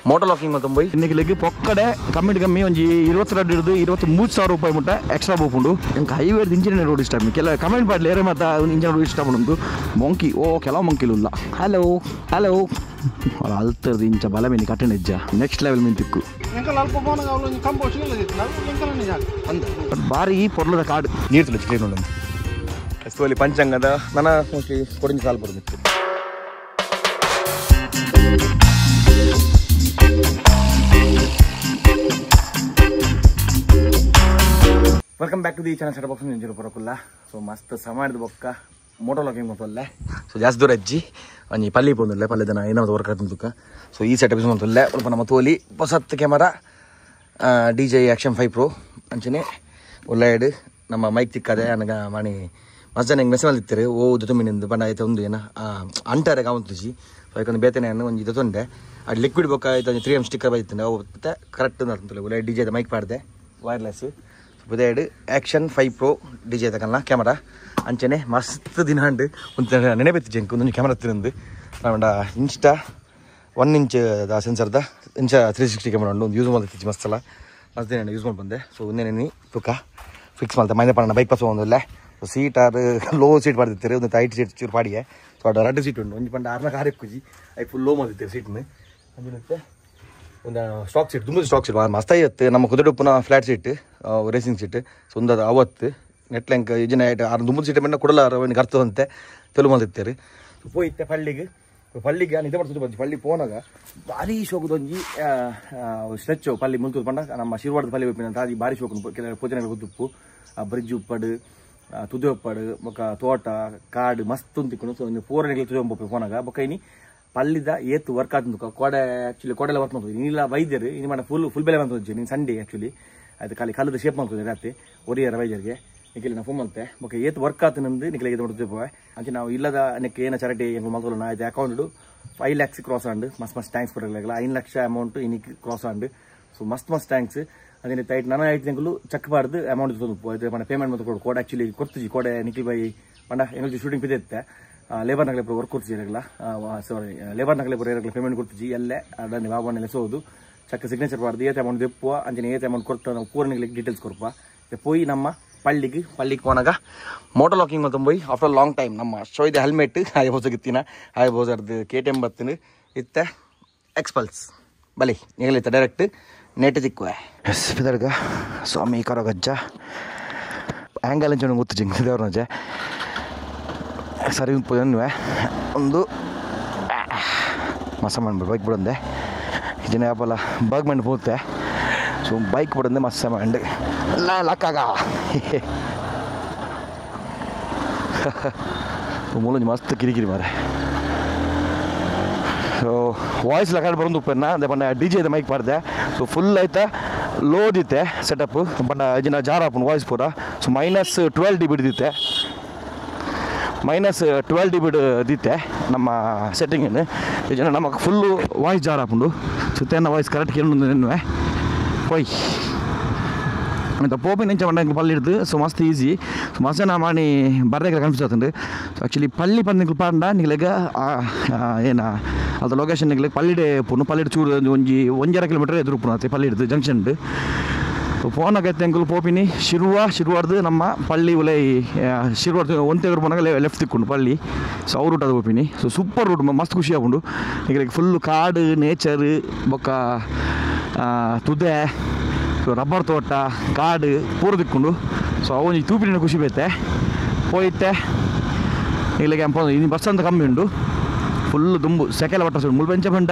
Motor locking ಮತ್ತು ಇನ್ನಿಗೆ leg ಪೊಕ್ಕಡೆ ಕಮ್ಮಿ ಒಂಜಿ 22 ಹಿಡಿದು 23,000 ರೂಪಾಯಿ ಮುಟ್ಟ ಎಕ್ಸ್ಟ್ರಾ ಬೋಪುಂಡು ನಂಗೆ ಹೈವೇಡ್ ಇಂಜಿನ್ ರೋಡ್ ಇಷ್ಟ ಕೆಲ ಕಮೆಂಟ್ ಮಾಡಲಿ ಏರೆ ಮತ್ತು ಇಂಜಿನ್ ರೋಡ್ ಇಷ್ಟ ಪಡುಂಡು ಮೊಂಕಿ ಕೆಲವು ಮೊಂಕಿಲು ಇಲ್ಲ ಹಲೋ ಅಲ್ತದ ಇಂಚ ಬಲ ಮೀನು ಕಟ್ಟಣ ಹೆಜ್ಜ ನೆಕ್ಸ್ಟ್ ಲೆವೆಲ್ ಮೀನು ತಿಕ್ಕು ಬಾರಿ ಪೊರ್ಲದ ಕಾಡು ನೀರು ತುಳಿಸಿ ಕ್ಲೀನ್ ಉಂಟು ಎಸ್ತುವಲ್ಲಿ ಪಂಚಾಂಗದ ನನ್ನ ಮೋಸ್ಟ್ಲಿ ಕೊಡಿಂಜ ಸಾಲು ಬರೋದಿತ್ತು. Welcome back to the channel set box ನಿಂಜಿರು ಬರೋಕಲ್ಲ. ಸೊ ಮಸ್ತ್ ಸಮಾಡಿದ ಬೊಕ್ಕ ಮೋಟರ್ ಲಾಕಿಂಗ್ ಮತ್ತೊಲ್ಲೆ ಸೊ ಜಾಸ್ತಿ ದೂರ ಅಜ್ಜಿ ಒಂಜಿ ಪಲ್ಲಿ ಪೋಂದಿಲ್ಲ ಪಲ್ಲೆದನ ಏನಾದ್ರು ವರ್ಕ್ ಆಗ್ತಂತಕ್ಕ. ಸೊ ಈ ಸೆಟಪ್ ಮಂತೊಲ್ಲೆ ಸ್ವಲ್ಪ ನಮ್ಮ ತೋಲಿ ಹೊಸತ್ತು ಕ್ಯಾಮರಾ DJI Action 5 Pro ಅಂಚನೆ ಒಳ್ಳೆಯಡು ನಮ್ಮ ಮೈಕ್ ತಿಕ್ಕದೆ ನನಗ ಮಾಡಿ ಮಸ್ತ್ ಜನ ಹಿಂಗೆ ಮೆಸೇಜ್ ಇರ್ತಾರೆ ಓದು ತುಂಬಿನಿಂದು ಬಣ್ಣ ಆಯ್ತು ಒಂದು ಏನ ಅಂಟಾರೆ ಕಾವಂತಿಸಿ ಸೊ ಯಾಕಂದ್ರೆ ಬೇತನೆ ಒಂದು ಇದು ತೊಂಡೆ ಅದು ಲಿಕ್ವಿಡ್ ಬೊಕ್ಕ ಆಯ್ತು 3M ಸ್ಟಿಕ್ಕರ್ ಬೈತಂಡೆ ಅವು ಮತ್ತೆ ಕರೆಕ್ಟ್ ಅಂತಲ್ಲ ಒಳ್ಳೆ DJI ಮೈಕ್ ಪಾಡ್ದೆ ವೈರ್ಲೆಸ್ ಬುದೇಡು Action 5 Pro DJI ತಕಲ್ಲ ಕ್ಯಾಮರಾ ಅಂಚನೆ ಮಸ್ತ್ ದಿನ ಉಂಡು ಒಂದು ನೆನೆಬೆತ್ತಿ ಜಂಕ್ ಒಂದು ಕ್ಯಾಮರಾ ತಿಂದು ನಾವಂಡ ಇನ್ಸ್ಟಾ 1 ಇಂಚ್ ಸೆನ್ಸರ್ದ ಇಂಚ 360 ಕ್ಯಾಮರಾ ಉಂಡು ಒಂದು ಯೂಸ್ ಮಾಡ್ತಿತ್ತು ಮಸ್ತಲ್ಲ ಮಸ್ತ್ ದಿನ ಯೂಸ್ ಮಾಡಿ ಬಂದೆ. ಸೊ ಒಂದೇನೇನು ತೂಕ ಫಿಕ್ಸ್ ಮಾಡ್ತೆ ಮೈಂದ ಪಣ್ಣ ಬೈಕ್ ಪಾಸ್ ಒಂದಲ್ಲ ಸೀಟ್ ಆರು ಲೋ ಸೀಟ್ ಮಾಡ್ತಿರ್ತಾರೆ ಒಂದು ಟೈಟ್ ಸೀಟ್ ಚೂರು ಪಾಡಿಗೆ. ಸೊ ಅದು 2 ಸೀಟ್ ಉಂಟು ಒಂದು ಪಂಡ 6 ಕಾರ್ ಕುಜಿ ಐ ಫುಲ್ ಲೋ ಮಾಡ್ತಿರ್ತಾರೆ ಸೀಟ್ನ ಅಂದಿರುತ್ತೆ ಒಂದು ಸ್ಟಾಕ್ ಸೀಟ್ ತುಂಬ ಸ್ಟಾಕ್ ಸೀಟ್ ಮಸ್ತ್ ಆಯ್ತು ನಮ್ಮ ಕುದುರೆ ಉಪ್ಪುನ flat seat racing seat so ಒಂದು ಅವತ್ತು ನೆಟ್ಲೆಂಕ್ ಈಜಿನ ಆಯ್ತು 6 ಸೀಟ್ ಮಣ್ಣ ಕೊಡಲ್ಲ ಅವನಿಗೆ ಅರ್ಥದಂತೆ ತೆಲು ಮಾಡ್ತಿರ್ತಾರೆ. ಸೊ ಹೋಯ್ತೆ ಪಳ್ಳಿಗೆ ನಿದ್ದೆ ಮಾಡ್ತಿದ್ದು ಬಂದು ಪಳ್ಳಿ ಪೋನಾಗ ಭಾರಿ ಶೋಕದೊಂಜಿ ಸ್ಟ್ರೆಚ್ ಪಲ್ಲಿ ಮುಂತುದು ಪಂಡ ನಮ್ಮ ಶಿರ್ವಾಡದ ಪಲ್ಲಿ ಉಪ್ಪಿನ ತಾಜಿ ಭಾರಿ ಶೋಕ ಕೆಲ ಪೂಜನೆ ಉದ್ದುಪ್ಪು ಬ್ರಿಡ್ಜ್ ಉಪ್ಪಡು ತುದಿ ಉಪ್ಪಡು ಬೊಕ್ಕ ತೋಟ ಕಾಡು ಮಸ್ತ್ ಉಂತಿಕೊಂಡು ಸೊ ಒಂದು 4 ಗಂಟೆಗೆ ತುದಿ ಉಪ್ಪು ಪೋನಾಗ ಬೊಕ್ಕ ಇನಿ ಪಲ್ಲಿದ ಏತು ವರ್ಕ್ ಆಗ್ತಂದು ಕೋಡೆ ಆ್ಯಕ್ಚುಲಿ ಕೋಡೆಲ್ಲ ವರ್ಕ್ ಮಾಡ್ತದೆ ಇನ್ನಿಲ್ಲ ವೈದ್ಯರು ಇನ್ನು ಮಾಡ ಫುಲ್ ಬೆಲೆ ಬಂತು ನೀನು ಸಂಡೇ ಆ್ಯಕ್ಚುಲಿ ಅದು ಖಾಲಿ ಕಲ್ಲದ ಶೇಪ್ ಮಾಡ್ತದೆ ರಾತ್ರಿ ಒರಿಯರ ವೈದ್ಯರಿಗೆ ನಿಖಿಲ್ ನಾ ಫೋನ್ ಮಾಡ್ತೆ ಬೊಕ್ಕ ಏತು ವರ್ಕ್ ಆತನಂದು ನಿಖಿಲ್ ಇದು ಮಾಡ್ತಿದ್ದೆ ಪೋವೆ ಅಂಚೆ ನಾವು ಇಲ್ಲದ ನೆಕ್ಕೆ ಏನೋ ಚಾರಿಟಿ ಹೆಂಗೆ ಮಾಡ್ಕೊಳ್ಳೋಣ ಆಯ್ತು ಅಕೌಂಟ್ 5 lakhs ಕ್ರಾಸ್ ಆಂಡು ಮಸ್ತ್ ಥ್ಯಾಂಕ್ಸ್ ಕೊಡಲಿಲ್ಲ 5 ಲಕ್ಷ ಅಮೌಂಟ್ ಇನ್ನಿಕ್ಕೆ ಕ್ರಾಸ್ ಆಂಡು ಸೊ ಮಸ್ತ್ ಥ್ಯಾಂಕ್ಸ್ ಅದೇ ಟೈಟ್ ನಾನು ಆಯ್ತು ತಿಂಗಳು ಚೆಕ್ ಬಾರ್ದು ಅಮೌಂಟ್ ತೊಂದು ಇದು ಪಂಡ ಪೇಮೆಂಟ್ ಮತ್ತು ಕೊಡು ಕೋಡ್ ಆ್ಯಕ್ಚುಲಿ ಕೊಡ್ತೀವಿ ಕೋಡೆ ನಿಖಿಲ್ ಬೈ ಪಂಡ ಹೆಂಗೆ ಶೂಟಿಂಗ್ ಬಿದ್ದಿತ್ತೆ ಲೇಬರ್ ನಗಲೆ ವರ್ಕ್ ಕೊಡ್ತೀವಿ ಇರಲ್ಲ ಸಾರಿ ಲೇಬರ್ ನಗಲೆ ಇರಲ್ಲ ಪೇಮೆಂಟ್ ಕೊಡ್ತೀವಿ ಎಲ್ಲೇ ಅದನ್ನು ಬಾಬಣ್ಣ ನೆಸೋದು ಚೆಕ್ ಸಿಗ್ನೇಚರ್ ಬಾರ್ದು ಏತ್ ಅಮೌಂಟ್ ದೆಪ್ಪುವ ಅಂಚನೆ ಏತ್ ಅಮೌಂಟ್ ಕೊಟ್ಟು ನಾವು ಪೂರ್ಣಿಗೆ ಡೀಟೇಲ್ಸ್ ಕೊಡಪ್ಪ ಪೋಯಿ ನಮ್ಮ ಪಳ್ಳಿಗೆ ಪೋನಾಗ ಮೋಟರ್ ಲಾಕಿಂಗ್ ಮತ್ತು ಪೋಯಿ ಆಫ್ಟರ್ ಲಾಂಗ್ ಟೈಮ್ ನಮ್ಮ ಶೋಯ್ದ ಹೆಲ್ಮೆಟ್ ಹಾಯ್ ಹೋಗಿತ್ತಿನ ಹಾಯ್ ಹೋಸರ್ದು KTM ಬತ್ತಿನ ಇತ್ತೆ ಎಕ್ಸ್ಪಲ್ಸ್ ಬಲಿ ನಿಗಲಿತ್ತ ಡೈರೆಕ್ಟ್ ನೆಟ್ ತಿಕ್ಕುವೆ ಬೆದರ್ಗ ಸ್ವಾಮಿ ಕರಗಜ್ಜ ಆ್ಯಂಗಲ್ ಅಂಚೆ ಗೊತ್ತು ಜಿಂಗ್ ದೇವ್ರನಜ್ಜೆ ಸರಿ ಪೋಯನ್ನುವೆ ಒಂದು ಮಸ ಮಾಡ್ಬಿಡು ಬೈಕ್ ಬಿಡಂದೆ ಇದನ್ನ ಯಾಪಲ್ಲ ಬಾಗ್ ಮಾಡಿ ಹೋಗುತ್ತೆ ಸೊ ಬೈಕ್ ಬಿಡಂದೆ ಮಸ್ತ್ ಮಾಡಿ ಲಕ್ಕಾಗ ಮೂಲಂಜಿ ಮಸ್ತ್ ಕಿರಿಕಿರಿ ಮಾರೆ. ಸೊ ವಾಯ್ಸ್ ಲಕಾಡ್ ಬರೋದು ಉಪ್ಪನ್ನ ಅದೇ ಪಂಡ DJI ಮೈಕ್ ಪಾಡ್ದೆ ಸೊ ಫುಲ್ ಆಯ್ತಾ ಲೋದಿತ್ತೆ ಸೆಟಪ್ ಪಂಡ ಇದನ್ನ ಜಾರಾಪನ್ ವಾಯ್ಸ್ ಪೂರ ಸೊ -12 dB ದಿತ್ತೆ -12 dB ದಿತ್ತೆ ನಮ್ಮ ಸೆಟ್ಟಿಂಗನ್ನು ಇದನ್ನ ನಮಗೆ ಫುಲ್ಲು ವಾಯ್ಸ್ ಜಾರಾಪುಂಡು ಸುತ್ತೇನ ವಾಯ್ಸ್ ಕರೆಕ್ಟ್ ಕೇಳು ನೆನ್ನುವೆ ಹೋಯ್ ಅಂತ ಪೋಪಿನ ಇಂಚ ಪಂಡ ಪಲ್ಲಿ ಹಿಡ್ದು ಸೊ ಮಸ್ತ್ ಈಸಿ ಸೊ ಮಸ್ತ್ ಜನ ಮಾಡಿ ಬರ್ರೆಗೆ ಕನ್ಫ್ಯೂಸ್ ಆಗ್ತಂಡು ಸೊ ಆ್ಯಕ್ಚುಲಿ ಪಲ್ಲಿ ಪಂದ ಪಾಂಡ ನಿಗ್ಲೆಗ ಏನ ಅದು ಲೊಕೇಶನ್ ನಿಗ್ಲೆಗ್ ಪಲ್ಲಿಡೆ ಪುನು ಪಲ್ಲಿಡ್ ಚೂರು ಒಂಜರ ಕಿಲೋಮೀಟರ್ ಎದುರು ಪುನತ್ತೆ ಪಲ್ಲಿ ಹಿಡ್ದು ಜಂಕ್ಷನ್ ಸೊ ಫೋನಾಗೈತೆ ಅಂಕಲ್ ಪೋಪಿನಿ ಶಿರ್ವಾಡ್ದು ನಮ್ಮ ಪಳ್ಳಿ ಉಲೈ ಶಿರ್ವಾಡ್ದು ಒಂತೆಗರು ಪೋನಾಗ ಲೆಫ್ಟ್ ತಿಕ್ಕೊಂಡು ಪಳ್ಳಿ ಸೊ ಅವ್ರ ರೂಟ್ ಅದು ಪೋಪಿನಿ ಸೊ ಸೂಪರ್ ರೂಟ್ ಮಸ್ತ್ ಖುಷಿ ಆಗ್ಕೊಂಡು ಈಗ ಫುಲ್ಲು ಕಾಡು ನೇಚರ್ ಬೊಕ್ಕ ತುದೆ ಸೊ ರಬ್ಬರ್ ತೋಟ ಕಾಡು ಪೂರ ತಿಕ್ಕೊಂಡು ಸೊ ಅವನಿಗೆ ತೂಪಿನ ಖುಷಿ ಬೈತೆ ಹೋಯ್ತೆ ಇಲ್ಲಿಗೆ ಇನ್ನು ಬಸ್ ಅಂತ ಕಮ್ಮಿ ಉಂಡು ಫುಲ್ ದುಂಬು ಸೆಕೆಲ್ಲ ಬಟ್ಟ ಮುಳ್ಬೆಂಚ ಬಂಡ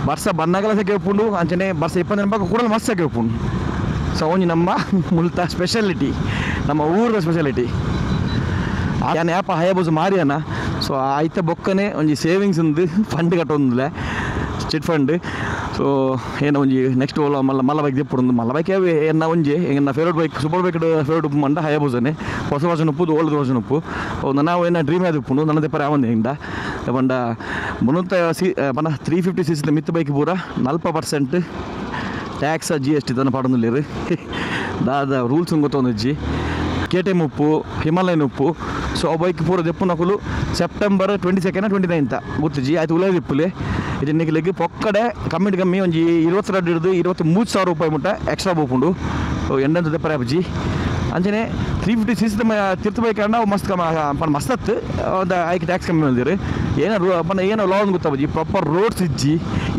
ಬರ್ಸ ಬನ್ನಾಗಲ ಸೆಕೆ ಉಪ್ಪುಂಡು ಅಂಚನೆ ಬರ್ಸ 20 ರೂಪಾಯಿ ಕೂಡ ಮಸ್ತ್ ಸೆಕೆ ಉಪ್ಪುಂಡು ಸೊ ಅವನಿ ನಮ್ಮ ಮುಲ್ತ ಸ್ಪೆಷಾಲಿಟಿ ನಮ್ಮ ಊರದ ಸ್ಪೆಷಾಲಿಟಿ ಆನೆ ಯಾಪ ಹಯಬೂಸು ಮಾರಿಯನ ಸೊ ಆಯ್ತ ಬೊಕ್ಕನೆ ಒಂಜಿ ಸೇವಿಂಗ್ಸ್ ಉಂದು ಫಂಡ್ ಕಟ್ಟೊಂದುಲೆ ಚಿಟ್ ಫಂಡ್ ಸೊ ಏನೋ ಒಂಜಿ ನೆಕ್ಸ್ಟ್ ಓಲ ಮಲ್ಲ ಬೈಕ್ ದಿಪ್ಪುಡು ಮಲ್ಲ ಬೈಕ್ ಏನ ಒಂಜಿ ಎಂಗ favourite bike super bike favourite ಉಪ್ಪು ಮಂಡ ಹಯಬೂಸನೆ ಹೊಸ ವರ್ಷನ ಉಪ್ಪು ಓಲ್ಡ್ ವರ್ಷನ ಉಪ್ಪು ಅವು ನಾವು ಏನ ಡ್ರೀಮ್ ಆದ ಉಪ್ಪುಂಡು ನನ್ನ ದೆಪ್ಪರ ಯಾವಂದ ಹಿಂಡ ಪಂಡ ಮುನ್ನೂತ ಪಂಡ 350cc ಮಿತ್ ಬೈಕ್ ಪೂರ 40% ಟ್ಯಾಕ್ಸ್ GST ತನ್ನ ಪಾಡೊಂದುಲ್ಲೇರು ದಾದ ರೂಲ್ಸ್ ಗೊತ್ತೊಂದಿಜ್ಜಿ KTM ಉಪ್ಪು ಹಿಮಾಲಯನ್ ಉಪ್ಪು ಸೊ ಆ ಬೈಕ್ ಪೂರ ದೆಪ್ಪು ನಕಲು ಸೆಪ್ಟೆಂಬರ್ 22nd 29th ಗೊತ್ತಿಜ್ಜಿ ಆಯ್ತು ಉಲಾದಿ ಇಪ್ಪುಲೆ ಇದು ನಿಖಿಲಿಗೆ ಪೊಕ್ಕಡೆ ಕಮ್ಮಿ ಒಂಜಿ 22 ಹಿಡಿದು 23,000 ರೂಪಾಯಿ ಮುಟ್ಟ ಎಕ್ಸ್ಟ್ರಾ ಬೋಪುಂಡು ಎಂಡಂತ ದೆಪ್ಪರೆ ಅಪ್ಪಜಿ ಅಂಚನೆ 350 cc ತಿರ್ತ ಬೈಕ್ ಅಣ್ಣ ಮಸ್ತ್ ಮಸ್ತ್ ಒಂದು ಐಕೆ ಟ್ಯಾಕ್ಸ್ ಕಮ್ಮಿ ಬಂದಿರಿ ಏನೋ ಲಾ ಒಂದು ಗೊತ್ತಾಬಜ್ಜಿ ಪ್ರಾಪರ್ ರೋಡ್ಸ್ ಇಜ್ಜಿ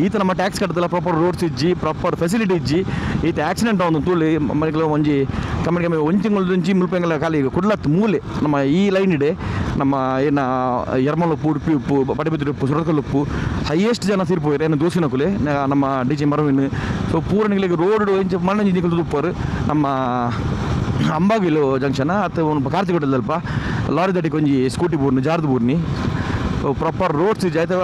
ಈತ ನಮ್ಮ ಟ್ಯಾಕ್ಸ್ ಕಟ್ಟದಲ್ಲ ಪ್ರಾಪರ್ ರೋಡ್ಸ್ ಇಜ್ಜಿ ಪ್ರಾಪರ್ ಫೆಸಿಲಿಟಿ ಇಜ್ಜಿ ಈತ ಆಕ್ಸಿಡೆಂಟ್ ಒಂದು ತೂಳಿ ಮನೆಗಳು ಒಂಜಿ ಕಮ್ಮಿ ಒಂದು ತಿಂಗಳಂಚಿ ಮುಲ್ಪಂಗಲ ಖಾಲಿ ಕುಡ್ಲತ್ತು ಮೂಲೆ ನಮ್ಮ ಈ ಲೈನ್ ಇಡೆ ನಮ್ಮ ಏನು ಯರ್ಮಲ್ ಉಪ್ಪು ಉಪ್ಪು ಪಡಿಬಿದ್ರಿ ಉಪ್ಪು ಸುರಕಲ್ ಉಪ್ಪು ಹೈಯೆಸ್ಟ್ ಜನ ತೀರ್ಪೋಯ್ರೆ ಏನು ದೋಸಿನ ಕುಲೆ ನಮ್ಮ ಡಿ ಜೆ ಮರವಿನ್ ಸೊ ಪೂರನಿಗಳಿಗೆ ರೋಡ್ ಮಣ್ಣು ನಿಂತು ಉಪ್ಪರು ನಮ್ಮ ಅಂಬಾಗಿಲು ಜಂಕ್ಷನ್ ಅಥವಾ ಒಂದು ಕಾರ್ತಿಕೋಟದಲ್ಪ ಲಾರಿ ದಟ್ಟಿಗೆ ಒಂಜಿ ಸ್ಕೂಟಿ ಬೂರ್ನಿ ಜಾರ್ದು ಬೂರ್ನಿ ಪ್ರಾಪರ್ ರೋಡ್ಸ್ ಇಜ್ಜಿ ಆಯ್ತು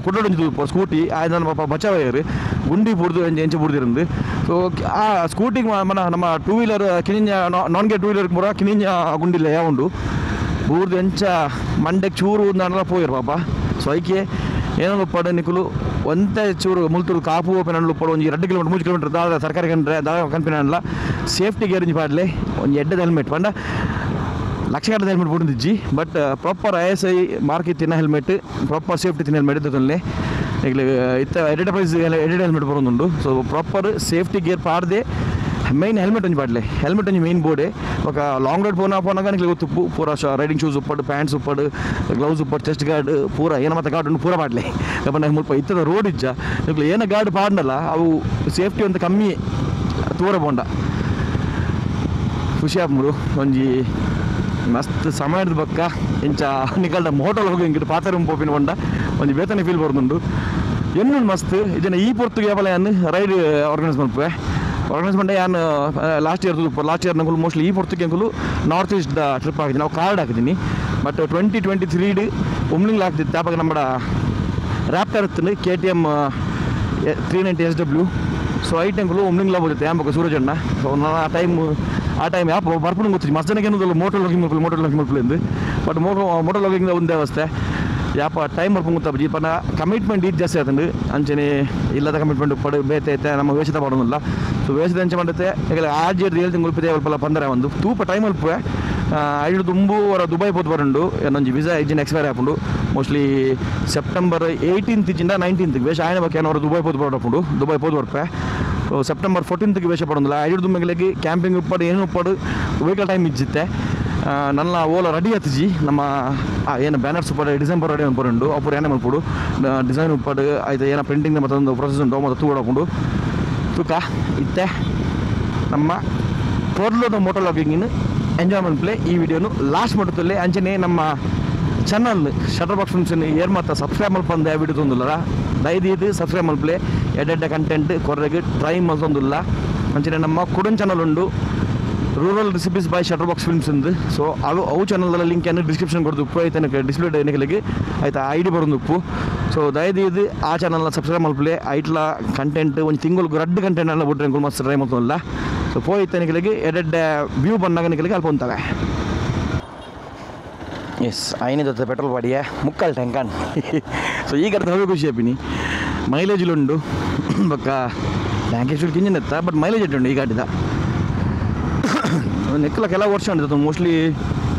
ಕುಡ್ಡೊಂಜಿ ಸ್ಕೂಟಿ ಆಯ್ತು ನನ್ನ ಪಾಪ ಬಚಾವಯ್ಯರು ಗುಂಡಿ ಬುಡ್ದು ಎಂಚ ಬುಡ್ದಿರಂದು ಸೊ ಆ ಸ್ಕೂಟಿಗೆ ನಮ್ಮ ಟೂ ವೀಲರ್ ಕಿನಿಂಜ ನಾನ್ ಗೇಟ್ ಟೂ ವೀಲರ್ಗೆ ಪೂರ ಕಿನಿಂಜ ಗುಂಡಿಲ್ಲ ಯಾವುಂಡು ಬೂರ್ದು ಎಂಚ ಮಂಡೆಗೆ ಚೂರು ನಾನೆಲ್ಲ ಪೋಯ್ರು ಪಾಪ ಸೊ ಐಕೆ ಏನೋ ಉಪ್ಪಾಡು ನಿಕ್ಕಲು ಒಂದೇ ಚೂರು ಮುಲ್ತೂರು ಕಾಪು ಓಪನ್ ಹಣ್ಣು ಉಪ್ಪಾಡು ಒಂದು 2 ಕಿಲೋಮೀಟರ್ 3 ಕಿಲೋಮೀಟರ್ ದಾದ ಸರ್ಕಾರಿ ಕಂಡ್ರೆ ದಾದ ಕನ್ಪಿನ ಅಲ್ಲ ಸೇಫ್ಟಿ ಗೇರಿಂಜ್ ಪಾಡ್ಲೆ ಒಂದು ಎಡ್ಡದ ಹೆಲ್ಮೆಟ್ ಪಂಡ ಲಕ್ಷಗಟ್ಟದ ಹೆಲ್ಮೆಟ್ ಬಿಡಿದ್ಜಿ ಬಟ್ ಪ್ರಾಪರ್ ISI ಮಾರ್ಕ್ ಇತ್ತಿನ ಹೆಲ್ಮೆಟ್ ಪ್ರಾಪರ್ ಸೇಫ್ಟಿ ಇತ್ತಿನ ಹೆಲ್ಮೆಟ್ ಇದ್ದಲ್ಲೇ ಈಗ ಇತ್ತ ಎಡಿಟ್ ಪ್ರೈಸ್ ಎಡಿಟ್ ಹೆಲ್ಮೆಟ್ ಬರೋದುಂಡು ಸೊ ಪ್ರಾಪರ್ ಸೇಫ್ಟಿ ಗೇರ್ ಪಾಡ್ದೆ ಮೈನ್ ಹೆಲ್ಮೆಟ್ ಒಂಜಿ ಪಾಡ್ಲೆ ಹೆಲ್ಮೆಟ್ ಒಂಜಿ ಮೈನ್ ಬೋರ್ಡೆ ఒక లాంగ్ రైడ్ పోనాక నీకు ఉప్పు పూర రైడింగ్ షూస్ ఉప్పాడు ప్యాంట్స్ ఉప్పాడు గ్లౌస్ ఉప్పాడు చెస్ట్ గార్డ్ పూర ಏನ ಮತ್ತೆ ಗಾರ್ಡ್ ಪೂರ ಪಾಡ್ಲೆ ಕಬ್ಬನ ಮುಲ್ಪ ಇತ್ತದ ರೋಡ್ ಇಜ್ಜ ನೀವು ಏನ ಗಾರ್ಡ್ ಪಾಡ್ನಲ್ಲ ಅವು ಸೇಫ್ಟಿ ಒಂದು ಕಮ್ಮಿ ತೂರ ಬೋಂಡ ಖುಷಿ ಆಪ್ಮರು ಒಂಜಿ ಮಸ್ತ್ ಸಮಯದ ಬಕ್ಕ ಇಂಚ ನಿಕಲ್ದ ಮೋಟಲ್ ಹೋಗಿ ಹಿಂಗಿಟ್ಟು ಪಾತ್ರ ಪೋಪಿನ ಬಂಡ ಒಂದು ಬೇತನೆ ಫೀಲ್ ಬರೋದುಂಡು ಎನ್ನು ಮಸ್ತ್ ಇದನ್ನ ಈ ಪೊರ್ತು ಯಾವಲ ಏನು ರೈಡ್ ಆರ್ಗನೈಸ್ ಮಾಡ್ಪೆ ಆರ್ಗನೈಸ್ ಮಾಡಿ ನಾನು ಲಾಸ್ಟ್ ಇಯರ್ ನಂಗೆ ಮೋಸ್ಟ್ಲಿ ಈ ಪೊರ್ತಿಗೆ ಅಂಕಲು ನಾರ್ತ್ ಈಸ್ಟ್ ಟ್ರಿಪ್ ಆಗಿದ್ದೀನಿ ನಾವು ಕಾರ್ಡ್ ಹಾಕಿದ್ದೀನಿ ಬಟ್ 2023 ಉಮ್ಲಿಂಗ್ ಆಗ್ತಿತ್ತು ಆವಾಗ ನಮ್ಮ ರ್ಯಾಪ್ಟರ್ ಇತ್ತು KTM 390 SW ಸೊ ಐಟಂಗಳು ಉಮ್ಲಿಂಗ್ಲ ಹೋಗುತ್ತೆ ಆಂಬಕ ಸೂರಜಣ್ಣ ಸೊ ನಾನು ಆ ಟೈಮ್ ಯಾಪ ಬರ್ಪುಣ ಗೊತ್ತಿತ್ತು ಮಸ್ತ್ ಜನಕ್ಕೆ ಏನೋದಲ್ಲ ಮೋಟರ್ ಲೋಕಿಂಗ್ ಮಲ್ಪಲಿಂದು ಬಟ್ ಮೋಟರ್ ಲೋಕಿಂಗ್ ಒಂದೇ ಅವಸ್ಥೆ ಯಾಪ ಟೈಮ್ ಬರ್ಪು ಗೊತ್ತಾಬಿ ಪನ ಕಮಿಟ್ಮೆಂಟ್ ಇದು ಜಾಸ್ತಿ ಆತಂಡು ಅಂಚನೆ ಇಲ್ಲದ ಕಮಿಟ್ಮೆಂಟ್ ಪಡು ಬೇತೆ ಐತೆ ನಮ್ಮ ವೇಷದ ಮಾಡೋದಿಲ್ಲ ಸೊ ವೇಷದ ಅಂಚೆ ಮಾಡುತ್ತೆ ಈಗ ಆಜ್ 7 ತಿಂಗಳು ಅಲ್ಪಲ್ಲ ಪಂದರೆ ಒಂದು ತೂಪ ಟೈಮ್ ಅಲ್ಪೆ ಐದು ತುಂಬು ಅವರ ದುಬೈ ಪೋದು ಬರಂಡು ಏನೊಂದು ವೀಸಾ ಇಜ್ಜಿನ ಎಕ್ಸ್ಪೈರ್ ಆಪುಂಡು ಮೋಸ್ಟ್ಲಿ ಸೆಪ್ಟೆಂಬರ್ 18th 19th ವೇಷ ಆಯ್ನ ಬಗ್ಗೆ ಅವರು ದುಬೈ ಪೋದು ಬರೋಪುಂಡು ದುಬೈ ಪೋದು ಬರ್ಪೆ ಸೆಪ್ಟೆಂಬರ್ 14th ವೇಷ ಪಡೋದಿಲ್ಲ ಐದು ದುಂಬೆಗಳಿಗೆ ಕ್ಯಾಂಪಿಂಗ್ ಉಪ್ಪಾಡು ಏನು ಉಪ್ಪಾಡು ವೆಹಿಕಲ್ ಟೈಮ್ ಇಜ್ಜಿತ್ತೆ ನನ್ನ ಓಲ ರೆಡಿ ಆಯ್ತು ನಮ್ಮ ಏನು ಬ್ಯಾನರ್ಸ್ ಉಪ್ಪಾಡು ಡಿಸೆಂಬರ್ ರೆಡಿ ಅನ್ಪಡು ಅಪ್ಪರು ಏನೇ ಮಲ್ಪಡು ಡಿಸೈನ್ ಉಪ್ಪಾಡು ಆಯ್ತು ಏನೋ ಪ್ರಿಂಟಿಂಗ್ ಮತ್ತೊಂದು ಪ್ರೊಸೆಸ್ ಉಂಟು ಮತ್ತು ತೂಡಾಕೊಂಡು ತೂಕ ಇತ್ತೆ ನಮ್ಮ ಪೊರ್ಲೋದ ಮೋಟೋ ಲಾಗಿಂಗಿನ ಎಂಜಾಯ್ ಮಲ್ಪಲೆ ಈ ವಿಡಿಯೋನು ಲಾಸ್ಟ್ ಮಾಡುತ್ತಲ್ಲೇ ಅಂಚನೆ ನಮ್ಮ channel shutter box films air ಮಾತ್ರ ಸಬ್ಸ್ಕ್ರೈಬ್ ಮಲ್ಪಂದೆ ವಿಡಿಯೋ ತೊಂದಿಲ್ಲ ದಯವಿಟ್ಟು ಸಬ್ಸ್ಕ್ರೈಬ್ ಮಲ್ಪಲೆ ಎಡ್ಡೆಡ್ಡ ಕಂಟೆಂಟ್ ಕೊರ್ರೆಗೆ ಟ್ರೈ ಮಲ್ತೊಂದಿಲ್ಲ ಅಂಚನೆ ನಮ್ಮ ಕುಡನ್ ಚಾನಲ್ ಉಂಡು rural recipes by shutter box films ಎಂದು ಸೊ ಅವು ಚಾನಲ್ ಲಿಂಕ್ ಏನು ಡಿಸ್ಕ್ರಿಪ್ಷನ್ ಕೊಡೋದು ಉಪ್ಪು ಆಯ್ತು ಡಿಸ್ಪ್ಲೇ ಏನಕ್ಕೆ ಆಯ್ತಾ ID ಬರೋದು ಉಪ್ಪು ಸೊ ದಯವಿಟ್ಟು ಆ ಚಾನಲ್ನ ಸಬ್ಸ್ಕ್ರೈಬ್ ಮಲ್ಪಲೆ ಐಟ್ಲ ಕಂಟೆಂಟ್ ಒಂದು ತಿಂಗಳು ರಡ್ಡು ಕಂಟೆಂಟ್ ಎಲ್ಲ ಬಿಟ್ರೆ ಅಂಕಲ್ ಮಸ್ತ್ ಟ್ರೈ ಮಾಡ್ತಲ್ಲ ಸೊ ಹೋಯ್ತು ನಿಖಲಿಗೆ ಎಡ್ಡೆಡ್ಡ ವ್ಯೂ ಬಂದಾಗ ನಿಖಲಿಗೆ ಅಲ್ಪ ಹೊಂತಾವೆ ಎಸ್ ಐನಿದ ಪೆಟ್ರೋಲ್ ಬಾಡಿಯ ಮುಕ್ಕಲ್ ಟ್ಯಾಂಕನ್ ಸೊ ಈಗ ಹೋಗಿ ಖುಷಿ ಆಪಿನಿ ಮೈಲೇಜ್ಲುಂಡು ಬೊಕ್ಕ ಟ್ಯಾಂಕ್ ಎಷ್ಟು ಕಿಂಜಿನ ಎತ್ತ ಬಟ್ ಮೈಲೇಜ್ ಇಟ್ಟುಂಡು ಈ ಗಾಡಿದ ನೆಕ್ಕಲ ಕೆಲವು ವರ್ಷ ಉಂಟು ಮೋಸ್ಟ್ಲಿ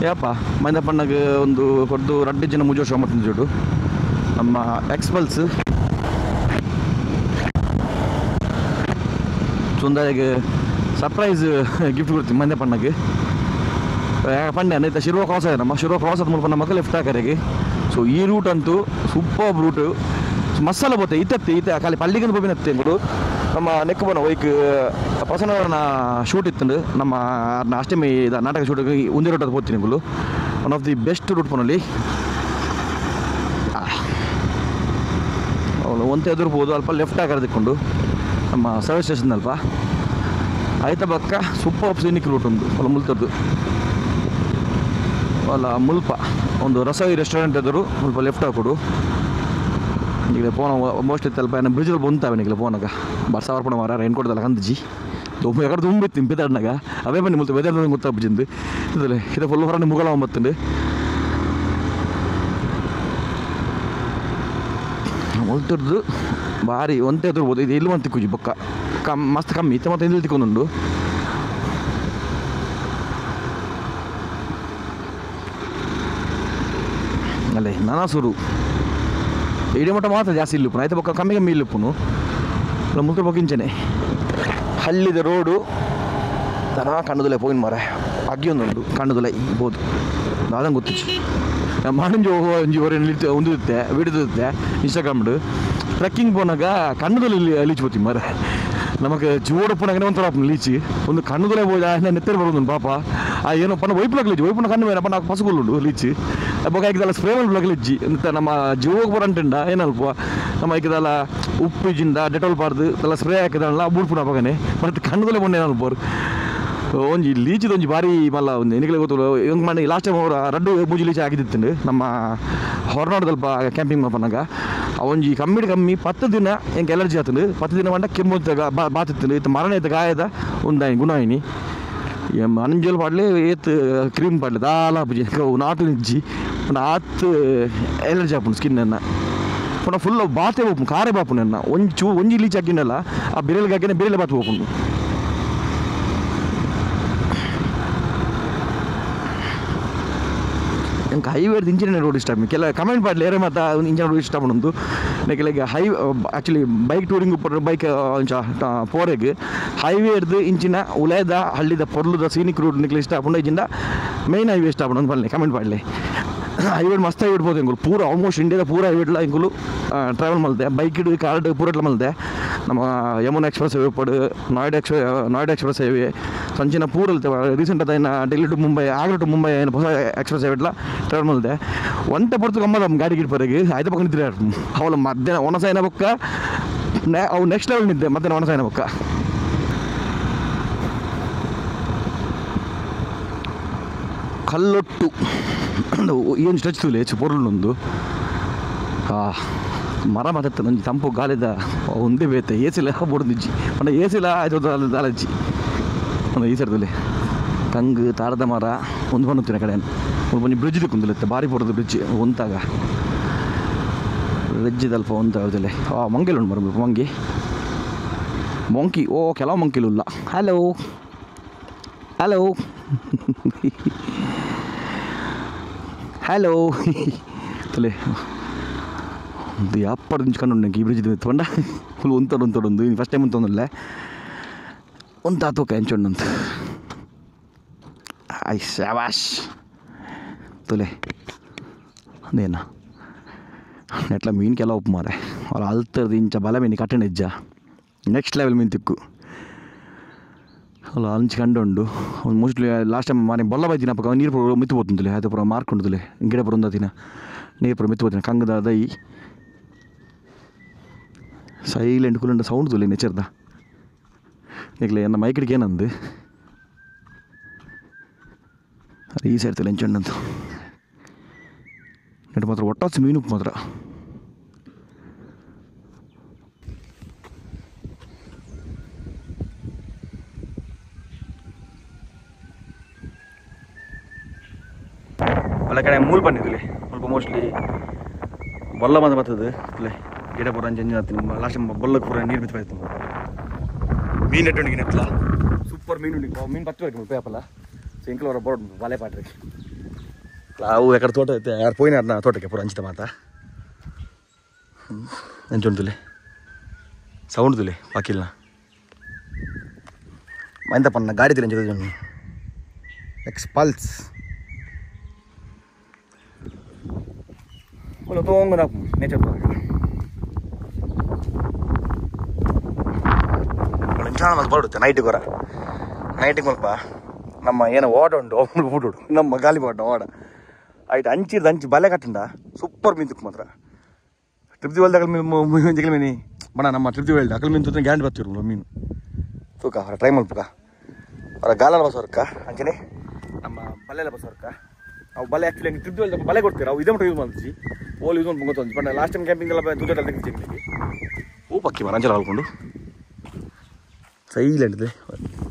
ಯಾಪ ಮೈಂದ ಪಣ್ಣಗೆ ಒಂದು ಹೊಡೆದು 2 ಜನ 3 ವರ್ಷ ಮತ್ತೆ ಜೋಡು ನಮ್ಮ ಎಕ್ಸ್ಪಲ್ಸ್ ಸುಂದರಿಗೆ ಸರ್ಪ್ರೈಸ್ ಗಿಫ್ಟ್ ಕೊಡ್ತೀವಿ ಮೈಂದ ಪಣ್ಣಗೆ ಪಂಡೆ ಅನ್ನೈತೆ ಶಿರುವ ಕ್ರಾಸ್ ಆಗಿದೆ ನಮ್ಮ ಶಿರುವ ಕ್ರಾಸ್ ಆದ ಮೂಲಕ ನಮಗೆ ಲೆಫ್ಟ್ ಹಾಕರಿಗೆ ಸೊ ಈ ರೂಟ್ ಅಂತೂ ಸೂಪರ್ ರೂಟ್ ಮಸಾಲ ಬೋತೆ ಇತ್ತೆ ಖಾಲಿ ಪಲ್ಲಿಗೆ ಬೋಬಿನತ್ತೆ ಅಂದ್ಬಿಟ್ಟು ನಮ್ಮ ನೆಕ್ ಬನ ವೈಕ್ ಪ್ರಸನ್ನವರನ ಶೂಟ್ ಇತ್ತು ನಮ್ಮ ಅಷ್ಟಮಿ ನಾಟಕ ಶೂಟಿಗೆ ಒಂದೇ ರೂಟ್ ಅದು ಹೋಗ್ತೀನಿ ನಿಗಳು one of the best route ಪೋನಲ್ಲಿ ಒಂತೆ ಎದುರ್ಬೋದು ಅಲ್ಪ ಲೆಫ್ಟ್ ಹಾಕಿಕೊಂಡು ನಮ್ಮ ಸರ್ವಿಸ್ ಸ್ಟೇಷನ್ ಅಲ್ಪ ಆಯ್ತಾ ಬಕ್ಕ ಸೂಪರ್ ಸೀನಿಕ್ ರೂಟ್ ಒಂದು ಅಲ್ಲ ಮುಲ್ತದ್ದು ಅಲ್ಲ ಮುಲ್ಪ ಒಂದು ರಸವಿ ರೆಸ್ಟೋರೆಂಟ್ ಎದುರು ಸ್ವಲ್ಪ ಲೆಫ್ಟ್ ಹಾಕೊಡು ಈಗ ಫೋನ್ ಮೋಸ್ಟ್ಲಿ ತಲ್ಪ ಏನು ಬ್ರಿಡ್ಜಲ್ಲಿ ಬಂತಾವೆ ನಿಗಲ ಫೋನಾಗ ಬರ್ಸ ಅವರ್ಪಣ ಮಾರ ರೈನ್ ಕೊಡ್ದಲ್ಲ ಕಂದಿಜಿ ತುಂಬ ಎಕಡೆ ತುಂಬಿತ್ತು ಇಂಪಿದಾಡ್ನಾಗ ಅವೇ ಬನ್ನಿ ಮುಲ್ತ ವೆದರ್ ಗೊತ್ತಾಗ್ಬಿಜಿಂದು ಇದಲ್ಲ ಇದು ಫುಲ್ ಹೊರ ಮುಗಲ ಒಂಬತ್ತುಂಡು ಮುಲ್ತದ್ದು ಭಾರಿ ಒಂತೆ ಎದುರ್ಬೋದು ಇದು ಇಲ್ಲಿ ಮಂತಿ ಕುಜಿ ಬೊಕ್ಕ ಮಸ್ತ್ ಕಮ್ಮಿ ಇತ್ತ ಮತ್ತೆ ಇಲ್ಲಿ ತಿಕ್ಕೊಂಡುಂಡು ಅಲ್ಲೇ ನನಸೂರು ಇಡೀ ಮಟ್ಟ ಮಾತ್ರ ಜಾಸ್ತಿ ಇಲ್ಲಿಪ್ಪು ಆಯ್ತು ಬೊಕ್ಕ ಕಮ್ಮಿ ಕಮ್ಮಿ ಇಲ್ಲಿಪ್ಪುನು ಮುಲ್ಕ ಬೊಕ್ಕಿಂಚನೆ ಹಳ್ಳಿದ ರೋಡು ದನ ಕಣ್ಣುದಲೆ ಪೋಯಿನ ಮರ ಅಗ್ಗಿಯೊಂದುಂಡು ಕಣ್ಣುದಲೆ ಬೋದು ಅದಂಗೆ ಗೊತ್ತಿಚ್ಚು ಮಣಂಜು ಒಂಜಿ ಹೊರ ಒಂದಿರುತ್ತೆ ಬಿಡುತ್ತೆ ಇನ್ಸ್ಟಾಗ್ರಾಮ್ಡು ಟ್ರೆಕ್ಕಿಂಗ್ ಪೋನಾಗ ಕಣ್ಣುದಲ್ಲಿ ಲೀಚ್ ಹೋಗ್ತೀವಿ ಮರ ನಮಗೆ ಜೋಡು ಪುನಗನೆ ಒಂಥರ ಲೀಚಿ ಒಂದು ಕಣ್ಣುದಲ್ಲೇ ಹೋದ ನೆತ್ತರೆ ಬರೋದು ಪಾಪ ಆ ಏನೋ ಪನ್ನ ವೈಪುನಕ್ಕೆ ಲೀಚಿ ವೈಪುನ ಕಣ್ಣು ಮೇನಪ್ಪ నాకు పసుగులుండు ಲೀಚಿ ಬೊಕ ಐಕದಲ್ಲ ಸ್ಪ್ರೇಮಲ್ ಬ್ಲಗ್ಲಿಜ್ಜಿ ಅಂತ ನಮ್ಮ ಜೀವೋಗಿ ಬರಂಟಂಡ ಏನಲ್ಪ ನಮ್ಮ ಐಕದಲ್ಲ ಉಪ್ಪು ಇಜ್ಜಿಂದ ಡೆಟಾಲ್ ಪಾರ್ದು ಎಲ್ಲ ಸ್ಪ್ರೇ ಹಾಕಿದಲ್ಲ ಬೂಡ್ಪುನ ಪಗನೆ ಮತ್ತೆ ಕಣ್ಣುದಲ್ಲೇ ಬಂದು ಏನಲ್ಪ ಒಂಜಿ ಲೀಚಿದ ಒಂಜಿ ಬಾರಿ ಮಲ್ಲ ಒಂದು ಎನಿಕಲೆ ಗೊತ್ತು ಹೆಂಗೆ ಮಾಡಿ ಲಾಸ್ಟ್ ಟೈಮ್ ಅವ್ರು ರಡ್ಡು ಮೂಜಿ ಲೀಚಿ ಆಗಿದ್ದಿತ್ತು ನಮ್ಮ ಹೊರನಾಡದಲ್ಪ ಕ್ಯಾಂಪಿಂಗ್ ಮಪ್ಪನಾಗ ಒಂಜಿ ಕಮ್ಮಿ 10 ದಿನ ಹೆಂಗೆ ಎಲರ್ಜಿ ಆತಂದು 10 ದಿನ ಮಂಡ ಕೆಮ್ಮು ಬಾತಿತ್ತು ಇತ್ತು ಮರಣ ಇತ್ತು ಗಾಯದ ಒಂದು ಗುಣಾಯಿನಿ ಅಂಜಲ್ ಪಾಡ್ಲೆ ಏತ್ ಕ್ರೀಮ್ ಪಾಡ್ಲೆ ದಾಲ ಬುಜಿ ನಾಟು ನಿಜ್ಜಿ ಆತ್ ಎಲರ್ಜಿ ಆಪುಂಡು ಸ್ಕಿನ್ನ ಪುನಃ ಫುಲ್ ಬಾತೆ ಹೋಪು ಕಾರೆ ಬಾಪುನ ಒಂಜಿ ಲೀಚ್ ಹಾಕಿನಲ್ಲ ಆ ಬೆರೆಲ್ಗೆ ಹಾಕಿನ ಬೇರೆ ಬಾತು ಹೋಪುಂಡು ನಂಗೆ ಹೈವೇಡ್ ಇಂಜಿನ್ ರೋಡ್ ಇಷ್ಟ ಕೆಲ ಕಮೆಂಟ್ ಮಾಡಲಿ ಏರೇ ಮತ್ತು ಇಂಜಿನ್ ರೋಡ್ ಇಷ್ಟ ಪಡೊಂದು ನೆಕ್ಲೆಗೆ ಆ್ಯಕ್ಚುಲಿ ಬೈಕ್ ಟೂರಿಂಗ್ ಬೈಕ್ ಪೋರೆಗೆ ಹೈವೇಡ್ದು ಇಂಚಿನ ಉಲೇದ ಹಳ್ಳಿದ ಪೊರ್ಲುದ ಸೀನಿಕ್ ರೂಟ್ ನಿಕ್ಲೆ ಇಷ್ಟ ಪಡ ಇಂಜಿಂದ ಮೇನ್ ಹೈವೇ ಇಷ್ಟ ಪಡೊಂದು ಬರಲಿ ಕಮೆಂಟ್ ಮಾಡಲಿ ಹೈವೇಡ್ ಮಸ್ತ್ ಹೈವೇಡ್ ಬೋದು ಹೆಂಗಲು ಪೂರ ಆಲ್ಮೋಸ್ಟ್ ಇಂಡಿಯಾದ ಪೂರ ಹೈವೇಡ್ಲ ಹೆಂಗಲು ಟ್ರಾವೆಲ್ ಮಲ್ದೆ ಬೈಕ್ ಹಿಡಿದು ಕಾರ್ಡ್ ಪೂರಟ್ಲ ಮಲ್ದೆ ನಮ್ಮ ಯಮುನಾ ಎಕ್ಸ್ಪ್ರೆಸ್ ಹೈವೇ ಪಡು ನಾಯ್ಡಾ ಎಕ್ಸ್ಪ್ರೆಸ್ ಹೈವೇ ಸಂಚಿನ ಪೂರಲ್ತೆ ರೀಸೆಂಟ್ ಅದ ಇನ್ನು ಡೆಲ್ಲಿ ಟು ಮುಂಬೈ ಆಗ್ರಾ ಟು ಮುಂಬೈ ಏನು ಹೊಸ ಎಕ್ಸ್ಪ್ರೆಸ್ ಹೈವೇಡ್ಲ ಟ್ರಾವೆಲ್ ಮಲ್ದೆ ಒಂಟೆ ಪಡ್ತು ಗಮ್ಮದ ಗಾಡಿ ಗಿಡ್ಪರೆಗೆ ಆಯ್ತು ಪಕ್ಕ ನಿಂತಿರ ಅವಳು ಮಧ್ಯಾಹ್ನ ಒಣಸಾಯಿನ ಬೊಕ್ಕ ಅವು ನೆಕ್ಸ್ಟ್ ಲೆವೆಲ್ ನಿದ್ದೆ ಮಧ್ಯಾಹ್ನ ಒಣಸಾಯಿನ ಬೊಕ್ಕ ಕಲ್ಲೊಟ್ಟು ಏನು ಸ್ಟ್ರೆಚ್ ತುಲೆ ಹೆಚ್ಚು ಪೊರ್ಲೊಂದು ಮರ ಮಾತಾಡ್ತಾನೆ ಒಂಜಿ ತಂಪು ಗಾಳಿದ ಒಂದೇ ಬೇತೆ ಏಸಿಲ್ಲ ಬೊಡ್ದಿಜ್ಜಿ ಒಂದು ಏಸಿಲ್ಲ ಆಯ್ತು ದಾಲಜ್ಜಿ ಒಂದು ಈ ಸರ್ದಲ್ಲಿ ಕಂಗು ತಾರದ ಮರ ಒಂದು ಬಂದುತ್ತಿನ ಕಡೆ ಒಂದು ಬ್ರಿಡ್ಜ್ ಕುಂದಿಲ್ಲತ್ತೆ ಭಾರಿ ಪೊಡದು ಬ್ರಿಡ್ಜ್ ಒಂತಾಗ ಬ್ರಿಡ್ಜಿದಲ್ಪ ಒಂತ ಯಾವುದಿಲ್ಲ ಮಂಗಿಲ್ ಉಂಟು ಮರ ಮಂಕಿ ಓ ಕೆಲವು ಮಂಕಿಲಿಲ್ಲ ಹಲೋ ಹಲೋ ಹಲೋ ತಲೆ ಒಂದು ಯಾಪಡು ನಿಂಚ್ಕೊಂಡು ನನಗೆ ಈ ಬ್ರಿಡ್ಜ್ ತೊಂಡ ಫುಲ್ ಒಂತೊಂದು ಫಸ್ಟ್ ಟೈಮ್ ಅಂತೊಂದಲ್ಲ ಒಂದು ತಾತೋಕ ಹೆಂಚೊಂಡಂತ ಐ ಶಾಬಾಷ್ ತಲೆ ಅದೇನ ನೆಟ್ಲ ಮೀನು ಕೆಲ ಉಪ್ಪು ಮಾರೆ ಅವ್ರು ಅಲ್ತರದು ಇಂಚ ಬಲ ಮೀನು ಕಟ್ಟಣ ಇಜ್ಜ ನೆಕ್ಸ್ಟ್ ಲೆವೆಲ್ ಮೀನು ತಿಕ್ಕು ಅಲ್ಲ ಹಂಚ್ಕೊಂಡು ಒಂದು ಮೋಸ್ಟ್ಲಿ ಲಾಸ್ಟ್ ಟೈಮ್ ಮನೆ ಬೊಲ್ಲ ಬೈದಿನ ಪಕ್ಕ ನೀರು ಪುರ ಮಿತ್ತು ಹೋಗ್ತಂತಲೇ ಅದು ಪುರ ಮಾರ್ಕೊಂಡದಲೆ ಗಿಡ ಪುರ ಒಂದಿನ ನೀರು ಪುರ ಮಿತ್ತು ಹೋಗ್ತೀನಿ ಕಂಗದ ದೈ ಸೈಲೆಂಟ್ ಕೂಲೆಂಟ್ ಸೌಂಡ್ ತುಲೆ ನೇಚರ್ದ ಈಗಲೇ ನನ್ನ ಮೈಕಿಡಿಗೆ ಏನಂದು ಅದು ಈ ಸೈಡ್ ತಲೆ ಹೆಂಚಣ್ಣಂತು ನೆಟ್ಟು ಮಾತ್ರ ಒಟ್ಟಾಸಿ ಮೀನು ಮಾತ್ರ ಒಳ್ಳೆ ಕಡೆ ಮೂಲ್ ಬಂದಿದ್ದಿಲ್ಲ ಸ್ವಲ್ಪ ಮೋಸ್ಟ್ಲಿ ಬೊಲ್ಲ ಬಂದು ಬರ್ತದೆ ಇಲ್ಲೇ ಗಿಡ ಪೂರ ಅಂಜಂಜಿ ಆಗ್ತೀನಿ ಲಾಸ್ಟ್ ಟೈಮ್ ಬೊಲ್ಲಕ್ಕೆ ಪೂರ ನೀರು ಬಿತ್ತು ಮೀನು ನೆಟ್ಟುಂಡಿಗೆ ನೆಟ್ಲ ಸೂಪರ್ ಮೀನು ಮೀನು ಬತ್ತು ಪೇಪಲ್ಲ ಸಿಂಕಲ್ ಅವರ ಬೋರ್ಡ್ ಬಾಲೆ ಪಾಟ್ರಿ ಅವು ಯಾಕಡೆ ತೋಟ ಐತೆ ಯಾರು ಪೋಯಿನ ತೋಟಕ್ಕೆ ಪೂರ ಹಂಚಿತ ಮಾತಾ ಹಂಚುಂಟುಲೆ ಸೌಂಡ್ ತುಲೆ ಬಾಕಿಲ್ಲ ಮಂತಪ್ಪನ ಗಾಡಿ ತಿರಂಜ ಎಕ್ಸ್ಪಲ್ಸ್ ಒಳ್ಳೆ ತೋಂಗ ನೇಚರ್ ಚೆನ್ನಾಗಿ ಮತ್ತೆ ಬರುತ್ತೆ ನೈಟಿಗೆ ಹೊರ ನೈಟಿಗೆ ಸ್ವಲ್ಪ ನಮ್ಮ ಏನೋ ಓಡ ಉಂಟು ಅವ್ನು ಬಿಡು ನಮ್ಮ ಗಾಲಿ ಬಾಟ ಓಡ ಆಯ್ತು ಹಂಚಿ ಬಲೆ ಕಟ್ಟಂಡ ಸೂಪರ್ ಮೀನು ತುಕ್ಕು ಮಾತ್ರ ಟ್ರಿಪ್ದಿ ಹೊಲ್ದ ಅಕಲ್ ಮೀನು ಬಣ ನಮ್ಮ ಟ್ರಿಪ್ದಿ ಹೊಲ್ದ ಅಕಲ್ ಮೀನು ತುತ್ತ ಗ್ಯಾರಂಟಿ ಬರ್ತಿರು ಮೀನು ತೂಕ ಅವರ ಟ್ರೈ ಮಾಡ್ಬೇಕ ಅವರ ಗಾಲಲ್ಲ ಬಸವರ್ಕ ಅಂಚನೆ ನಮ್ಮ ಬಲ್ಲೆಲ್ಲ ಬಸವರ್ಕ ಅವು ಬಲೆ ಆ್ಯಕ್ಚುಲಿ ಹಂಗೆ ಟ್ರಿಪ್ದಿ ಹೊಲ್ದ ಬಲೆ ಕೊಡ್ತೀರ ಅವು ಇದೇ ಮಟ್ಟ ಯೂಸ್ ಮಾಡ್ತೀವಿ ಓಲ್ ಯೂಸ್ ಮಾಡಿ ಗೊತ್ತೊಂದು ಬಟ್ ಲಾಸ್ಟ್ ಟೈಮ್ ಕ್ಯಾಂಪಿಂಗ್ ಎಲ್ಲ ತುಜಾಟಲ್ಲಿ ತೆಗಿತೀನಿ ಹೂ ಪಕ್ಕಿ ಮರ ಅಂಚಲ ಹಾಲ್ಕೊಂಡು ಸೈಲೆಂಟ್ ಇದೆ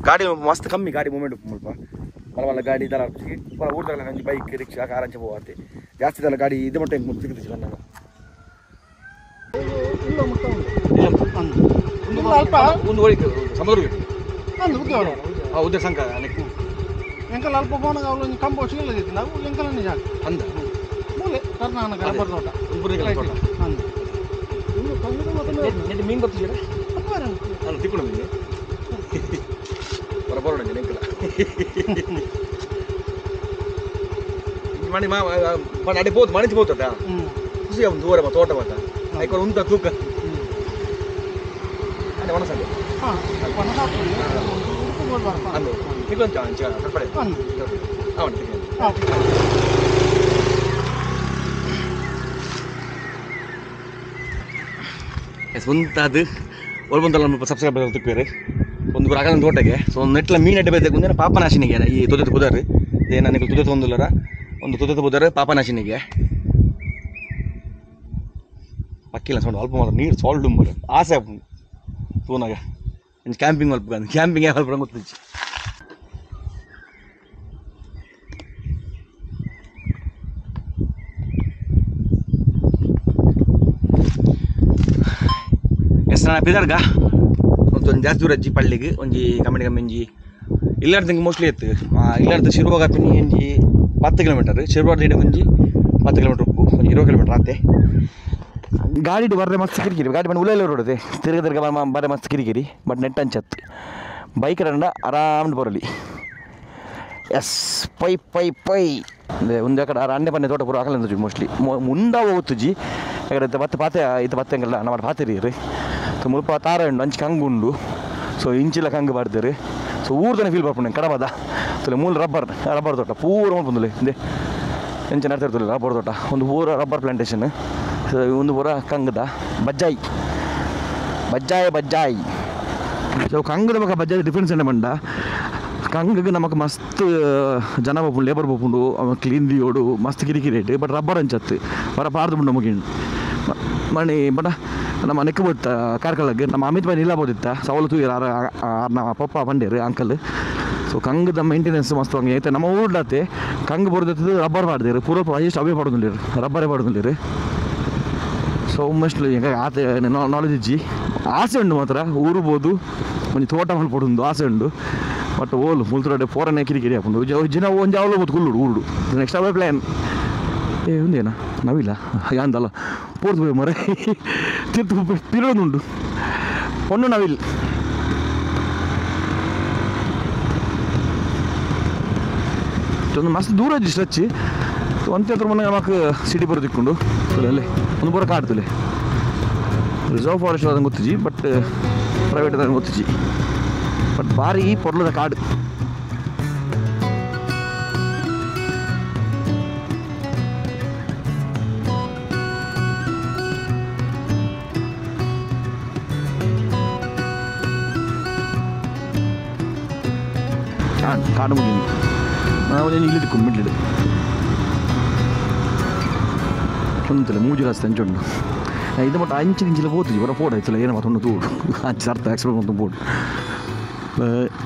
ಗಾಡಿ ಮಸ್ತ್ ಕಮ್ಮಿ ಗಾಡಿ ಮೂಮೆಂಟ್ ಸ್ವಲ್ಪ ಮಲ್ಲ ಗಾಡಿ ಇದೆಲ್ಲ ಊಟದಾಗ ನಂಗೆ ಬೈಕ್ ರಿಕ್ಷಾ ಕಾರ್ ಅಂಚೆ ಹೋಗತ್ತೆ ಜಾಸ್ತಿ ಇದೆಲ್ಲ ಗಾಡಿ ಇದು ಮಟ್ಟ ಹೆಂಗೆ ಸಿಗ್ತಿತ್ತು ನನಗೆ ಒಂದು ಒಳಗೆ ಸಮುದ್ರ ಉದ್ಯೋಗ ಸಂಘ ಎಂಕಲ್ ಅಲ್ಪ ಬೋನಾಗ ಅವಳು ಕಂಬ ಸಿಗಲಿತ್ತು ನಾವು ಎಂಕಲ್ ನಿಜ ಅಂದ ಮೂಲೆ ಕರ್ನಾಟಕ ರಬ್ಬರ್ ತೋಟ ಅಂದ ನೆಟ್ಟು ಮೀನು ಬರ್ತಿದ್ದೀರಾ ನಾನು ತಿಕ್ಕೊಂಡು ಬಂದಿದ್ದೆ ಬರಬರೋಣ ನೆಂಕಲ ಮಣಿ ಅಡೆ పోతు మనిషి పోతుందా చూసి దూరం తోట మాట ఇక్కడ ఉందా తూక అంటే మనసండి అందు మీకు కనపడే అవును ಸ್ವಂತದು ಒಳಬಂತಲ್ಲ ನಮ್ಮ ಸಬ್ಸ್ಕ್ರೈಬರ್ ತಿಕ್ಕಿರಿ ಒಂದು ರಕದ ತೋಟಗೆ ಸೊ ಒಂದು ನೆಟ್ಲ ಮೀನು ಅಡ್ಡೆ ಬೇಕಂದ್ರೆ ಮುಂದೆ ಪಾಪನಾಶಿನಿಗೆ ಈ ತುದದ ಬುದರ್ ಇದೇ ನನಗೆ ತುದದ ಒಂದಿಲ್ಲರ ಒಂದು ತುದದ ಬುದರ್ ಪಾಪನಾಶಿನಿಗೆ ಪಕ್ಕಿಲ್ಲ ಸೌಂಡ್ ಅಲ್ಪ ಮಾತ್ರ ನೀರು ಸಾಲ್ಟ್ ಉಂಬರು ಆಸೆ ತೂನಾಗ ಕ್ಯಾಂಪಿಂಗ್ ಅಲ್ಪ ಕ್ಯಾಂಪಿಂಗ್ ಅಲ್ಪ ಗೊತ್ತಿಚ್ಚಿ ಎಷ್ಟು ಪಿದರ್ಗ ಒಂದು ಜಾಸ್ತಿ ದೂರ ಅಜ್ಜಿ ಪಳ್ಳಿಗೆ ಒಂಜಿ ಕಮ್ಮಿ ಒಂಜಿ ಇಲ್ಲಾರ್ದಂಗೆ ಮೋಸ್ಟ್ಲಿ ಎತ್ತು ಇಲ್ಲಾರ್ದ ಶಿರುವಾಗ ಪಿನಿ ಒಂಜಿ 10 ಕಿಲೋಮೀಟರ್ ಶಿರುವಾರ್ದ ಒಂಜಿ 10 ಕಿಲೋಮೀಟರ್ ಉಪ್ಪು ಒಂಜಿ 20 ಕಿಲೋಮೀಟರ್ ಆತೆ ಗಾಡಿ ಬರ್ರೆ ಮಸ್ತ್ ಕಿರಿಕಿರಿ ಗಾಡಿ ಬಂದು ಉಳ್ಳೆಲ್ಲ ಹೊಡೋದೆ ತಿರ್ಗ ಬರ್ರೆ ಮಸ್ತ್ ಕಿರಿಕಿರಿ ಬಟ್ ನೆಟ್ ಅಂಚತ್ ಬೈಕ್ ರಂಡ ಆರಾಮ್ ಬರಲಿ ಎಸ್ ಪೈ ಪೈ ಪೈ ಒಂದು ಕಡೆ ಅಣ್ಣೆ ಪನ್ನೆ ತೋಟ ಪೂರ ಹಾಕಲ್ಲ ಮೋಸ್ಟ್ಲಿ ಮುಂದ ಹೋಗುತ್ತುಜಿ ಯಾಕಂದ್ರೆ ಮತ್ತೆ ಪಾತೆ ಇದು ಮತ್ತೆ ಹಂಗಲ್ಲ ನಮ್ಮ ಪಾತೆರಿ ರೀ ಸೊ ಮುಲ್ಪ ತಾರ ಉಂಡು ಅಂಚೆ ಕಂಗು ಉಂಡು ಸೊ ಇಂಚಿಲ ಕಂಗು ಬರ್ತಾರೆ ಸೊ ಊರ್ದನೆ ಫೀಲ್ ಬರ್ಪುಂಡೆ ಕಡಬದ ಸೊ ಮೂಲ ರಬ್ಬರ್ ತೋಟ ಪೂರ ಮಾಡ್ಬಂದಿಲ್ಲ ಹಿಂದೆ ಎಂಚೆ ನಡ್ತಿರ್ತಲ್ಲ ರಬ್ಬರ್ ತೋಟ ಒಂದು ಪೂರ ರಬ್ಬರ್ ಪ್ಲಾಂಟೇಶನ್ ಸೊ ಒಂದು ಪೂರ ಕಂಗದ ಬಜ್ಜಾಯಿ ಸೊ ಕಂಗದ ಮಗ ಬಜ್ಜಾಯಿ ಡಿಫ್ರೆನ್ಸ್ ಏನೇ ಬಂಡ ಕಂಗಗೆ ನಮಗೆ ಮಸ್ತ್ ಜನ ಬೋಪುಂಡು ಲೇಬರ್ ಬೋಪುಂಡು ಕ್ಲೀನ್ ದಿಯೋಡು ಮಸ್ತ್ ಕಿರಿಕಿರಿ ರೇಟ್ ಬಟ್ ರಬ್ಬರ್ ಅಂಚತ್ತು ಬರ ಪಾರ್ದು ಮುಂಡ ಮುಗಿಂಡು ಮಣಿ ಬಡ ನಮ್ಮ ನೆಕ್ಕ ಬಿಡ್ತ ಕಾರ್ಕಳಗೆ ನಮ್ಮ ಅಮಿತ್ ಭಾಯಿ ನಿಲ್ಲಬೋದಿತ್ತ ಸವಲತ್ತು ನಮ್ಮ ಪಪ್ಪ ಬಂಡೇರು ಅಂಕಲ್ ಸೊ ಕಂಗದ ಮೇಂಟೆನೆನ್ಸ್ ಮಸ್ತ್ ಹಂಗೆ ಐತೆ ನಮ್ಮ ಊರ್ಡತ್ತೆ ಕಂಗು ಬರೋದತ್ತು ರಬ್ಬರ್ ಪಾಡ್ದೇರು ಪೂರ ಎಷ್ಟು ಅವೇ ಪಾಡೋದಿಲ್ಲ ರಬ್ಬರೇ ಪಾಡೋದಿಲ್ಲ ಸೊ ಮೋಸ್ಟ್ಲಿ ಹೆಂಗೆ ಆತ ನಾಲೆಜ್ ಇಜ್ಜಿ ಆಸೆ ಉಂಡು ಮಾತ್ರ ಊರ್ಬೋದು ಒಂದು ತೋಟ ಮಲ್ಪಡೊಂದು ಆಸೆ ಉಂಡು ಬಟ್ ಓಲು ಮುಲ್ತುರಡೆ ಫೋರನ್ನೇ ಕಿರಿಕಿರಿ ಹಾಕೊಂಡು ಜಿನ ಒಂದು ಅವಳು ಬೋದು ಕುಲ್ಲುಡು ಊರುಡು ನೆಕ್ಸ್ಟ್ ಅವೇ ಪ್ಲ್ಯಾನ್ ಒಂದೇನಾ ನಾವಿಲ್ಲ ಯಾಂದಲ್ಲ ಪೂರ್ತು ಮರ ತಿರ್ತು ಪಿರೋದುಂಡು ಒಂದು ನಾವಿಲ್ಲ ಒಂದು ಮಸ್ತ್ ದೂರ ಇದ್ದು ಹಚ್ಚಿ ಒಂತೆ ಹತ್ರ ಮನೆ ನಮಕ್ ಸಿಟಿ ಬರೋದಿಕ್ಕೊಂಡು ಅಲ್ಲೇ ಒಂದು ಬರೋ ಕಾಡ್ತಲೆ ರಿಸರ್ವ್ ಫಾರೆಸ್ಟ್ ಅದಂಗೆ ಗೊತ್ತಿಜಿ ಬಟ್ ಪ್ರೈವೇಟ್ ಅದಂಗೆ ಗೊತ್ತಿಜಿ ಬಟ್ ಭಾರಿ ಪೊರ್ಲದ ಕಾಡು ಕಾಡು ಮುಗಿಂದು ನಾವು ಇಲ್ಲಿದ್ದಕ್ಕೊಂಡು ಮಿಡ್ಲಿಡು ಒಂದಿಲ್ಲ ಮೂಜು ರಾಸ್ತೆ ಅಂಚುಂಡು ಇದು ಮಟ್ಟ ಅಂಚಿನ ಹೋಗ್ತಿದ್ವಿ ಬರೋ ಫೋಡ್ ಆಯ್ತಲ್ಲ ಏನೋ ಮತ್ತೊಂದು ತೂಡು ಅಂಚು ಸರ್ತ ಎಕ್ಸ್ಪ್ರೆಸ್ ಒಂದು ಬೋರ್ಡ್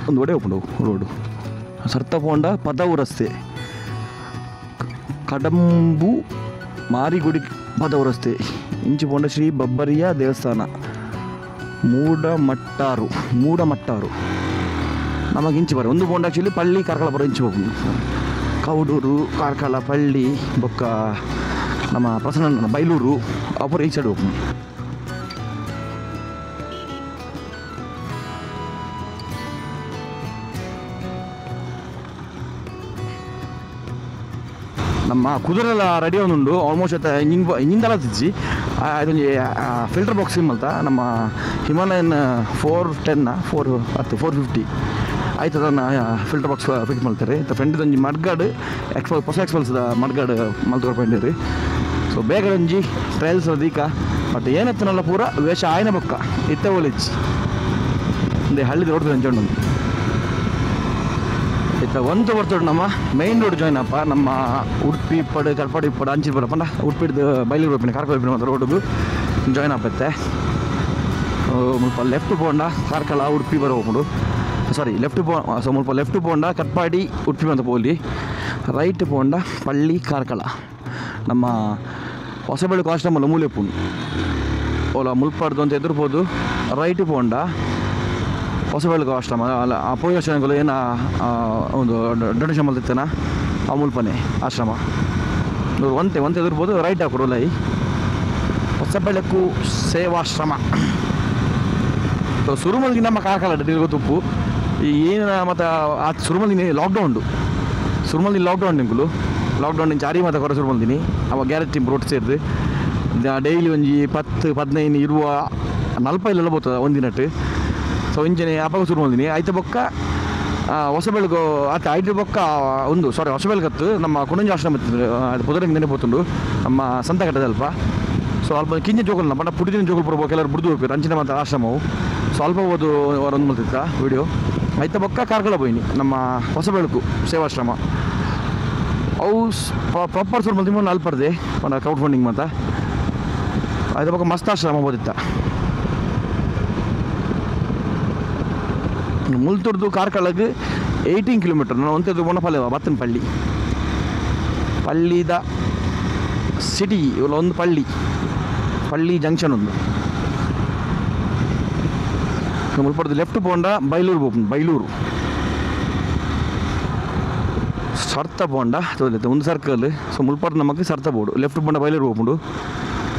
ಒಂದು ಒಡೆ ಹೋಗ್ಕೊಂಡು ರೋಡು ಸರ್ತ ಪೋಂಡ ಪದವು ರಸ್ತೆ ಕಡಂಬು ಮಾರಿಗುಡಿ ಪದವು ರಸ್ತೆ ಇಂಚು ಪೋಂಡ ಶ್ರೀ ಬಬ್ಬರಿಯ ದೇವಸ್ಥಾನ ಮೂಡಮಟ್ಟಾರು ನಮಗೆ ಇಂಚು ಬರ ಒಂದು ಪೋಂಡ ಆ್ಯಕ್ಚುಲಿ ಪಳ್ಳಿ ಕಾರ್ಕಳ ಬರೋ ಇಂಚು ಹೋಗ್ಬೋದು ಕೌಡೂರು ಕಾರ್ಕಳ ಪಳ್ಳಿ ಬೊಕ್ಕ ನಮ್ಮ ಪ್ರಸನ್ನ ಬೈಲೂರು ಅಪರ ಈ ಸೈಡ್ ಹೋಗ್ಬೋದು ನಮ್ಮ ಕುದುರೆಲ್ಲ ರೆಡಿ ಒಂದುಂಡು ಆಲ್ಮೋಸ್ಟ್ ಆಯ್ತು ಇಂಜಿನ್ದೆಲ್ಲ ತಿಚ್ಚಿ ಅದೊಂದು ಫಿಲ್ಟರ್ ಬಾಕ್ಸ್ ಅಂತ ನಮ್ಮ ಹಿಮಾಲಯನ್ 450 ಆಯ್ತು ಅದನ್ನು ಫಿಲ್ಟರ್ ಬಾಕ್ಸ್ ಫಿಟ್ ಮಾಡ್ತಾರೆ ಫ್ರೆಂಡ್ ಒಂಜಿ ಮಡ್ಗಾಡು ಹೊಸ ಎಕ್ಸ್ಪಲ್ಸ್ದ ಮಡ್ಗಾಡು ಮಲ್ತೊಡ್ಕೊಂಡಿರಿ ಸೊ ಬೇಗ ಒಂಜಿ ಟ್ರಯಲ್ಸ್ ಅದೀಕ ಬಟ್ ಏನತ್ತನಲ್ಲ ಪೂರ ವೇಷ ಆಯ್ನ ಬೊಕ್ಕ ಇತ್ತ ಒಲಿಜ್ ಒಂದೇ ಹಳ್ಳಿದ ರೋಡ್ ಅಂಚೊಂಡು ಇತ್ತ ಒಂದು ಬರ್ತೋಡು ನಮ್ಮ ಮೈನ್ ರೋಡ್ ಜಾಯ್ನ್ ಅಪ್ಪ ನಮ್ಮ ಉಡುಪಿ ಇಪ್ಪಡು ಕಲ್ಪಾಡು ಇಪ್ಪಡು ಅಂಚಿ ಬರಪ್ಪಂಡ ಉಡುಪಿಡ್ದು ಬೈಲೂರು ಹೋಗ್ತೀನಿ ಕಾರ್ಕಳ ಹೋಗ್ತೀನಿ ಅಂತ ರೋಡಿಗೆ ಜಾಯ್ನ್ ಆಪತ್ತೆ ಮುಲ್ಪ ಲೆಫ್ಟ್ ಪೋಂಡ ಕಾರ್ಕಳ ಉಡುಪಿ ಬರೋ ಹೋಗ್ಬಿಡು ಸಾರಿ ಲೆಫ್ಟ್ ಸೊ ಮುಲ್ಪ ಲೆಫ್ಟ್ ಪೋಂಡ ಕಟ್ಪಾಡಿ ಉಡುಪಿ ಅಂತ ಪೋಲಿ ರೈಟ್ ಪೋಂಡ ಪಳ್ಳಿ ಕಾರ್ಕಳ ನಮ್ಮ ಹೊಸಬೆಳಕು ಆಶ್ರಮಲ್ಲ ಮೂಲೆಪ್ಪುಂಡು ಓಲ ಮುಲ್ಪಾಡ್ದು ಅಂತ ಎದುರ್ಬೋದು ರೈಟ್ ಪೋಂಡ ಹೊಸಬೆಳಕು ಆಶ್ರಮ ಅಲ್ಲ ಆ ಪೋಯಿ ಆಶ್ರಮಗಳು ಏನು ಒಂದು ಡೊನೇಷನ್ ಮಲ್ತಿತ್ತೇನ ಆ ಮುಲ್ಪನೆ ಆಶ್ರಮ ಒಂತೆ ಎದುರ್ಬೋದು ರೈಟ್ ಹಾಕೊಡಲ್ಲ ಈ ಹೊಸಬೆಳಕು ಸೇವಾಶ್ರಮ. ಸುರುಮಲ್ಗಿ ನಮ್ಮ ಕಾಕಲ್ಲ ಗೊತ್ತುಪ್ಪು ಈ ಏನು ಮತ್ತು ಆ ಸುರುಮಲ್ದಿನಿ ಲಾಕ್ಡೌನ್ ನಿಂಕುಲು ಲಾಕ್ಡೌನ್ ಚಾರಿ ಮತ್ತು ಕೊರ ಸುರುಮಲ್ದಿನಿ ಅವಾಗ ಗ್ಯಾರೆಂಟಿ ರೋಡ್ ಸೇರಿದು ಡೈಲಿ ಒಂಜಿ 10-15 ಇರುವ 40 ಬೋತದ ಒಂದಿನಟ್ಟು. ಸೊ ಇಂಚನೆ ಅಪ್ಪಾಗ ಸುರುಮಲ್ದಿನಿ ಐತೆ ಬೊಕ್ಕ ಹೊಸಬೆಳಗು ಆತ ಐದು ಬೊಕ್ಕ ಹೊಸಬೆಳಗತ್ತು ನಮ್ಮ ಕುಣಂಜ ಆಶ್ರಮ ಅದು ಪುದರಂಗ ನೆನಪೋತುಂಡು ನಮ್ಮ ಸಂತಕಟ್ಟದ ಅಲ್ಪ. ಸೊ ಅಲ್ಪ ಕಿಂಜ ಜೋಗಲ್ನ ಬಟ್ ಪುಡಿದಿನ ಜೋಗಲ್ ಬರ್ಬೋದು ಕೆಲವರು ಬುಡ್ದು ಹೋಗ್ಬೇಕು ಅಂಚಿನ ಮತ್ತು ಆಶ್ರಮವು ಸ್ವಲ್ಪ ಓದು ಒಂದು ಮಾಡ್ತಿತ್ತ ವಿಡಿಯೋ ಐತ ಬೊಕ್ಕ ಕಾರ್ಕಳ ಹೋಯ್ನಿ ನಮ್ಮ ಹೊಸಬೆಳಕು ಸೇವಾಶ್ರಮ ಅವು ಪ್ರಾಪರ್ ಸುರು ಮಲ್ತಿ ಮೂರು ಅಲ್ಪರ್ದೆ ಕ್ರೌಡ್ ಫಂಡಿಂಗ್ ಮತ್ತು ಐತ ಬೊಕ್ಕ ಮಸ್ತ್ ಆಶ್ರಮ ಓದಿತ್ತ. ಮುಲ್ತುರ್ದು ಕಾರ್ಕಳಕ್ಕೆ 18 ಕಿಲೋಮೀಟರ್. ನಾನು ಒಂಥದ್ದು ಮೊನಪಲ್ಲೆ ಬತ್ತನ ಪಳ್ಳಿದ ಸಿಟಿ ಇವಲ್ಲ ಒಂದು ಪಳ್ಳಿ ಜಂಕ್ಷನ್ ಒಂದು ಮುಲ್ಪಡ್ದು ಲೆಫ್ಟ್ ಪೋಂಡ ಬೈಲೂರು ಸರ್ತ ಪೋಂಡ ಒಂದು ಸರ್ಕಲ್. ಸೊ ಮುಲ್ಪಡ್ದು ನಮಗೆ ಸರ್ತ ಬೋಡು ಲೆಫ್ಟ್ ಪೋಂಡ ಬೈಲೂರು ಹೋಗ್ಬಿಡು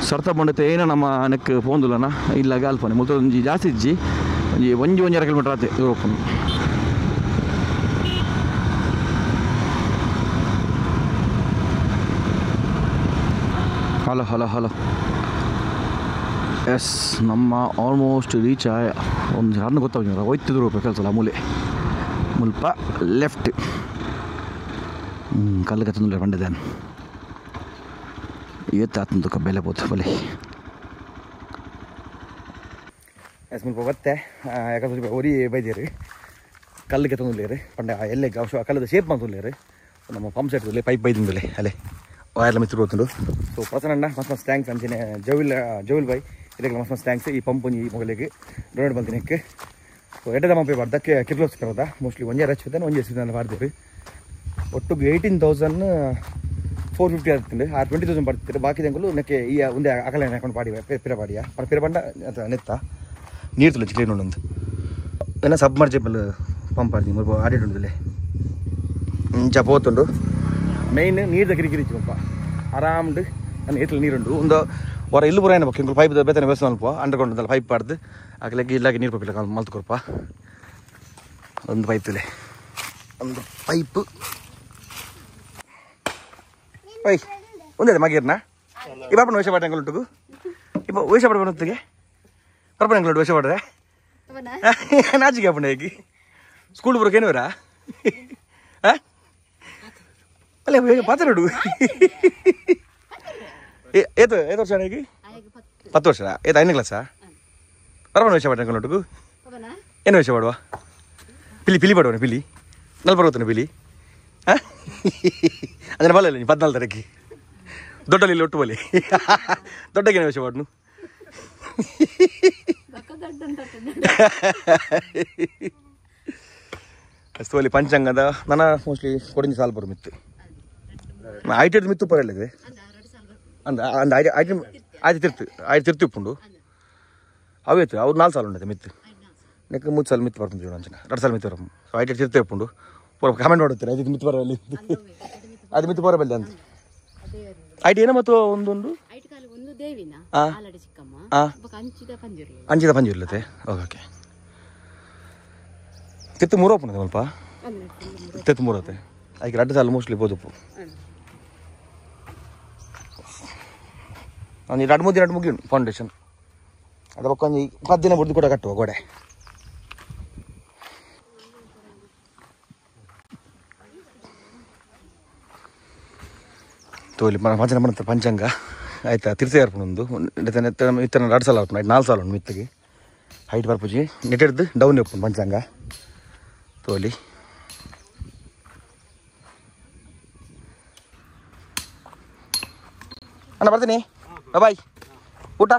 ಸರ್ತ ಪೋಂಡತ್ತೆ ಏನೋ ನಮ್ಮ ನೆಕ್ ಪೋಂದುಲನ ಇಲ್ಲ ಅಲ್ಪನೆ ಮುಲ್ತದ ಒಂಜಿ ಜಾಸ್ತಿ ಇಜ್ಜಿ ಒಂಜಿ 1.5 ಕಿಲೋಮೀಟರ್ ಆತೆ ಹೋಗ್ಕೊಂಡು. ಹಲೋ ಎಸ್ ನಮ್ಮ ಆಲ್ಮೋಸ್ಟ್ ರೀಚ್ ಆಯ ಒಂದು ಯಾರನ್ನ ಗೊತ್ತಾಗ ಹೋಯ್ತಿದ್ರು ಕೆಲಸ ಮೂಲೆ ಮುಲ್ಪ ಲೆಫ್ಟ್ ಕಲ್ಲು ಕತ್ತಂದು ಬಂಡಿದ್ದಾನೆ ಇವತ್ತು ಬೆಲೆ ಬೋತು ಬಲೆ ಎಸ್ ಮುಲ್ಪ ಬತ್ತೆ ಯಾಕಂದ್ರೆ ಒರಿ ಬೈದಿರಿ ಕಲ್ಲು ಕೆತ್ತಂದುಲ್ಲೇರಿ ಪಂಡ ಎಲ್ಲೇ ಕಲ್ಲದ ಶೇಪ್ ಮಾಡ್ತುಲ್ಲೇರಿ ನಮ್ಮ ಪಂಪ್ ಸೆಟ್ ಪೈಪ್ ಬೈದಿಂದಲೇ ಅಲ್ಲೇ ವಯರ್ಲ ಮಿತ್ರ ಹೋಗ್ತುಂಡು. ಸೊ ಪ್ರಸನ್ನ ಮಸ್ತ್ ಟ್ಯಾಂಕ್ಸ್ ಅಂಚನೆ ಜೌಲ್ ಬೈ ಇದಕ್ಕೆ ಮಸ್ತ್ ಟ್ಯಾಂಕ್ಸ್ ಈ ಪಂಪ್ ಈ ಮೊಗಲಿಗೆ ಡೊನೇಟ್ ಬಂದಿನಕ್ಕೆ. ಸೊ ಎಡ್ಡದ ಮಂಪೆ ಬಾರ್ದಕ್ಕೆ ಕಿರ್ಲೋಸ್ ಕರದ ಮೋಸ್ಟ್ಲಿ ಒಂಜೆ ರಚ್ಚಿದ್ದಾನೆ ಒಂಜೆ ಸಿದ್ದಾನೆ ಬಾರ್ದೇರಿ ಒಟ್ಟಿಗೆ 18,450 ಆಗ್ತದೆ. ಆ 20,000 ಬರ್ತಿದ್ರು ಬಾಕಿ ತಂಗಲು ನೆಕ್ಕೆ ಈ ಒಂದೇ ಅಕಲ ಹಾಕೊಂಡು ಪಾಡಿ ಪಿರಪಾಡಿಯ ಪಿರಬಂಡ ಅಥವಾ ನೆತ್ತ ನೀರು ತುಳಿ ಕ್ಲೀನ್ ಉಂಡು ಏನ ಸಬ್ಮರ್ಜೆಬಲ್ ಪಂಪ್ ಆಡಿ ಆಡಿಟ್ ಉಂಟು ಇಂಚ ಪೋತುಂಡು ಮೈನ್ ನೀರ್ದ ಕಿರಿಕಿರಿ ಪಂಪ ಆರಾಮ್ಡು ನನ್ನ ಏತಲ್ಲಿ ನೀರುಂಡು ಒಂದು ಹೊರ ಇಲ್ಲಿ ಬರ ಏನಪ್ಪ ಕೆಂಕು ಪೈಪ್ ಬೇತನೆ ಬೇಸ ಅಲ್ಪ ಅಂಡರ್ಗ್ರೌಂಡ್ ಪೈಪ್ ಪಾಡ್ದು ಆಗಲೆಗೆ ಇಲ್ಲಾಗಿ ನೀರು ಕೊಪ್ಪಿಲ್ಲ ಮಲ್ತು ಕೊರಪ್ಪ ಒಂದು ಪೈಪ್ಲೆ ಒಂದು ಪೈಪ್ ಪೈ ಒಂದೇ ಮಗೀರ್ನ ಈ ಪಾಪನ ವಯಸ್ಸು ಪಾಠ ಉಂಟು ಇಪ್ಪ ವಯಸ್ಸು ಪಾಠ ಬಂತಿಗೆ ಪರಪನ ಎಂಗ್ಲೋಡು ವಯಸ್ಸು ಪಾಡ್ರೆ ನಾಚಿಕೆ ಹಾಪಣ್ಣ ಹೇಗೆ ಸ್ಕೂಲ್ ಬರೋಕೆ ಏನವರ ಅಲ್ಲ ಪಾತ್ರೋಡು ಏತು ವರ್ಷ ಹೇಗೆ 10 ವರ್ಷ ಏತು 5ನೇ ಕ್ಲಾಸಾ ಪರಪನ ವಯಸ್ಸು ಪಾಠ ಎಂಗ್ಲೋಟು ಏನು ವಯಸ್ಸು ಪಾಡುವ ಪಿಲಿ ಪಾಡುವನ ಪಿಲಿ ನಲ್ಬರ್ಗೋತಾನೆ ಪಿಲಿ ಹಾಂ ಅದನ್ನ ಬಲ್ಲ ನೀನು 14 ತಾರೀಕಿ ದೊಡ್ಡಲ್ಲಿ ಒಟ್ಟು ಬಲಿ ದೊಡ್ಡಗೇನೆ ವಯಸ್ಸು ಪಾಡ್ನು ಅಷ್ಟು ಅಲ್ಲಿ ಪಂಚಾಂಗದ ನನ್ನ ಮೋಸ್ಟ್ಲಿ ಕೊಡಿಂಜಿ ಸಾಲು ಬರೋ ಮಿತ್ತು ಐಟೆಡ್ ಮಿತ್ತು ಪರಲ್ಲಿದೆ ಅಂದ ಆಯ್ತು ತಿರ್ತಿಪ್ಪುಂಡು ಅವೇತು ಅವ್ರು 4 ಸಾಲು ಉಂಟದೆ ಮಿತ್ತು ನೆಕ್ 3 ಸಾಲು ಮಿತ್ತು ಬರ್ತೀನಿ ಅಂಚನ 2 ಸಾಲು ಮಿತ್ತು ಬರ ಸೊ ಐಟೆಡ್ ತಿರ್ತಿಪ್ಪುಂಡು ಪೂರ ಕಮೆಂಟ್ ಮಾಡುತ್ತಾರೆ ಅದಕ್ಕೆ ಮಿತ್ತು ಬರಲಿ ಅದು ಮಿತ್ತು ಬರಬಲ್ಲೆ ಅಂತ ಐಟಿ ಏನೋ ಮತ್ತು ಒಂದೊಂದು ಅಂಚಿದ ಪಂಜುರ್ಲತೆ ಓಕೆ ತಿತ್ತು 3 ಓಪನ್ ಸ್ವಲ್ಪ ತಿತ್ತು 3 ಆತೆ ಅದಕ್ಕೆ 2 ಸಾಲು ಮೋಸ್ಟ್ಲಿ ಬೋದುಪ್ಪು ನಾನು 2-3 ದಿನ ಮುಗಿಯುಂಡು ಫೌಂಡೇಶನ್ ಅದ್ರ ಪಕ್ಕ ಒಂದು 10 ದಿನ ಬುಡ್ದು ಕೂಡ ಕಟ್ಟುವ ಗೋಡೆ ತೋಲಿ ಪಂಚನ ಬಂತ ಪಂಚಾಂಗ ಆಯ್ತಾ ತಿರ್ಸಿ ಏರ್ಪುಂಡು ಇತ್ತ 2 ಸಾಲ ಆಯ್ತು 4 ಸಾಲ ಉಂಟು ಮಿತ್ತಿಗೆ ಹೈಟ್ ಬರ್ಪುಜಿ ನೆಟ್ಟಿಡ್ದು ಡೌನ್ ಇಪ್ಪುಂಡು ಪಂಚಾಂಗ ತೋಲಿ ಅಣ್ಣ ಬರ್ತೀನಿ ಬಾಯ್ ಊಟ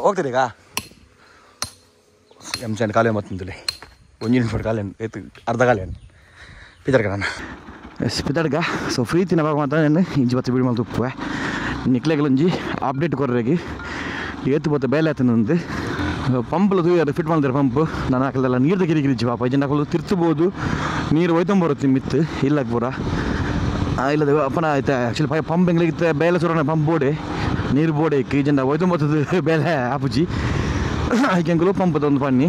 ಹೋಗ್ತೀರಿ ಈಗ ಎಂಚಂಡ್ ಕಾಲೇ ಮತ್ತೊಂದಿಲ್ಲ 1 ನಿಮಿಷ ಕಾಲೇ ಎತ್ತು ಅರ್ಧ ಕಾಲೇ ಪಿದರ್ಗ ನಾನು ಎಸ್ ಪಿದರ್ಗ ಸೊ ಫ್ರೀ ತಿನ್ನವಾಗ ಮಾತ್ರ ನಾನು ಇಂಚಿ ಬತ್ತು ಬಿಡಿ ಮಾಡಿ ಉಪ್ಪುವೆ ನಿಕ್ಲೆಗಳೊಂಜಿ ಅಪ್ಡೇಟ್ ಕೊರ್ರೆಗಿ ಏತು ಬತ್ತ ಬೇಲೆ ಆತನೊಂದು ಪಂಪ್ಲು ಅದು ಫಿಟ್ ಮಾಡಿದ್ರೆ ಪಂಪ್ ನಾನು ಹಾಕಲೆಲ್ಲ ನೀರ್ದ ಕಿರಿಕಿರಿಜಿ ಪಾಪ ಇದನ್ನು ಹಾಕಲು ತಿರ್ತಿಬೋದು ನೀರು ಒಯ್ತೊಂಬರುತ್ತೆ ಮಿತ್ತು ಇಲ್ಲಕ್ಕೆ ಪೂರ ಇಲ್ಲದ ಅಪ್ಪನ ಆಯ್ತಾ ಆ್ಯಕ್ಚುಲಿ ಪಂಪ್ ಹೆಂಗ್ಲಿಗಿತ್ತೆ ಬೇಲೆ ಸುರಣ ಪಂಪ್ ಬೋಡೆ ನೀರು ಬೋಡೇಕ್ ಜನ ಒಯ್ದೊಂಬತ್ತದು ಬೇಲೆ ಆಪುಜಿ ಆಯ್ಕೆಂಗಳು ಪಂಪ್ ತಂದು ಪನ್ನಿ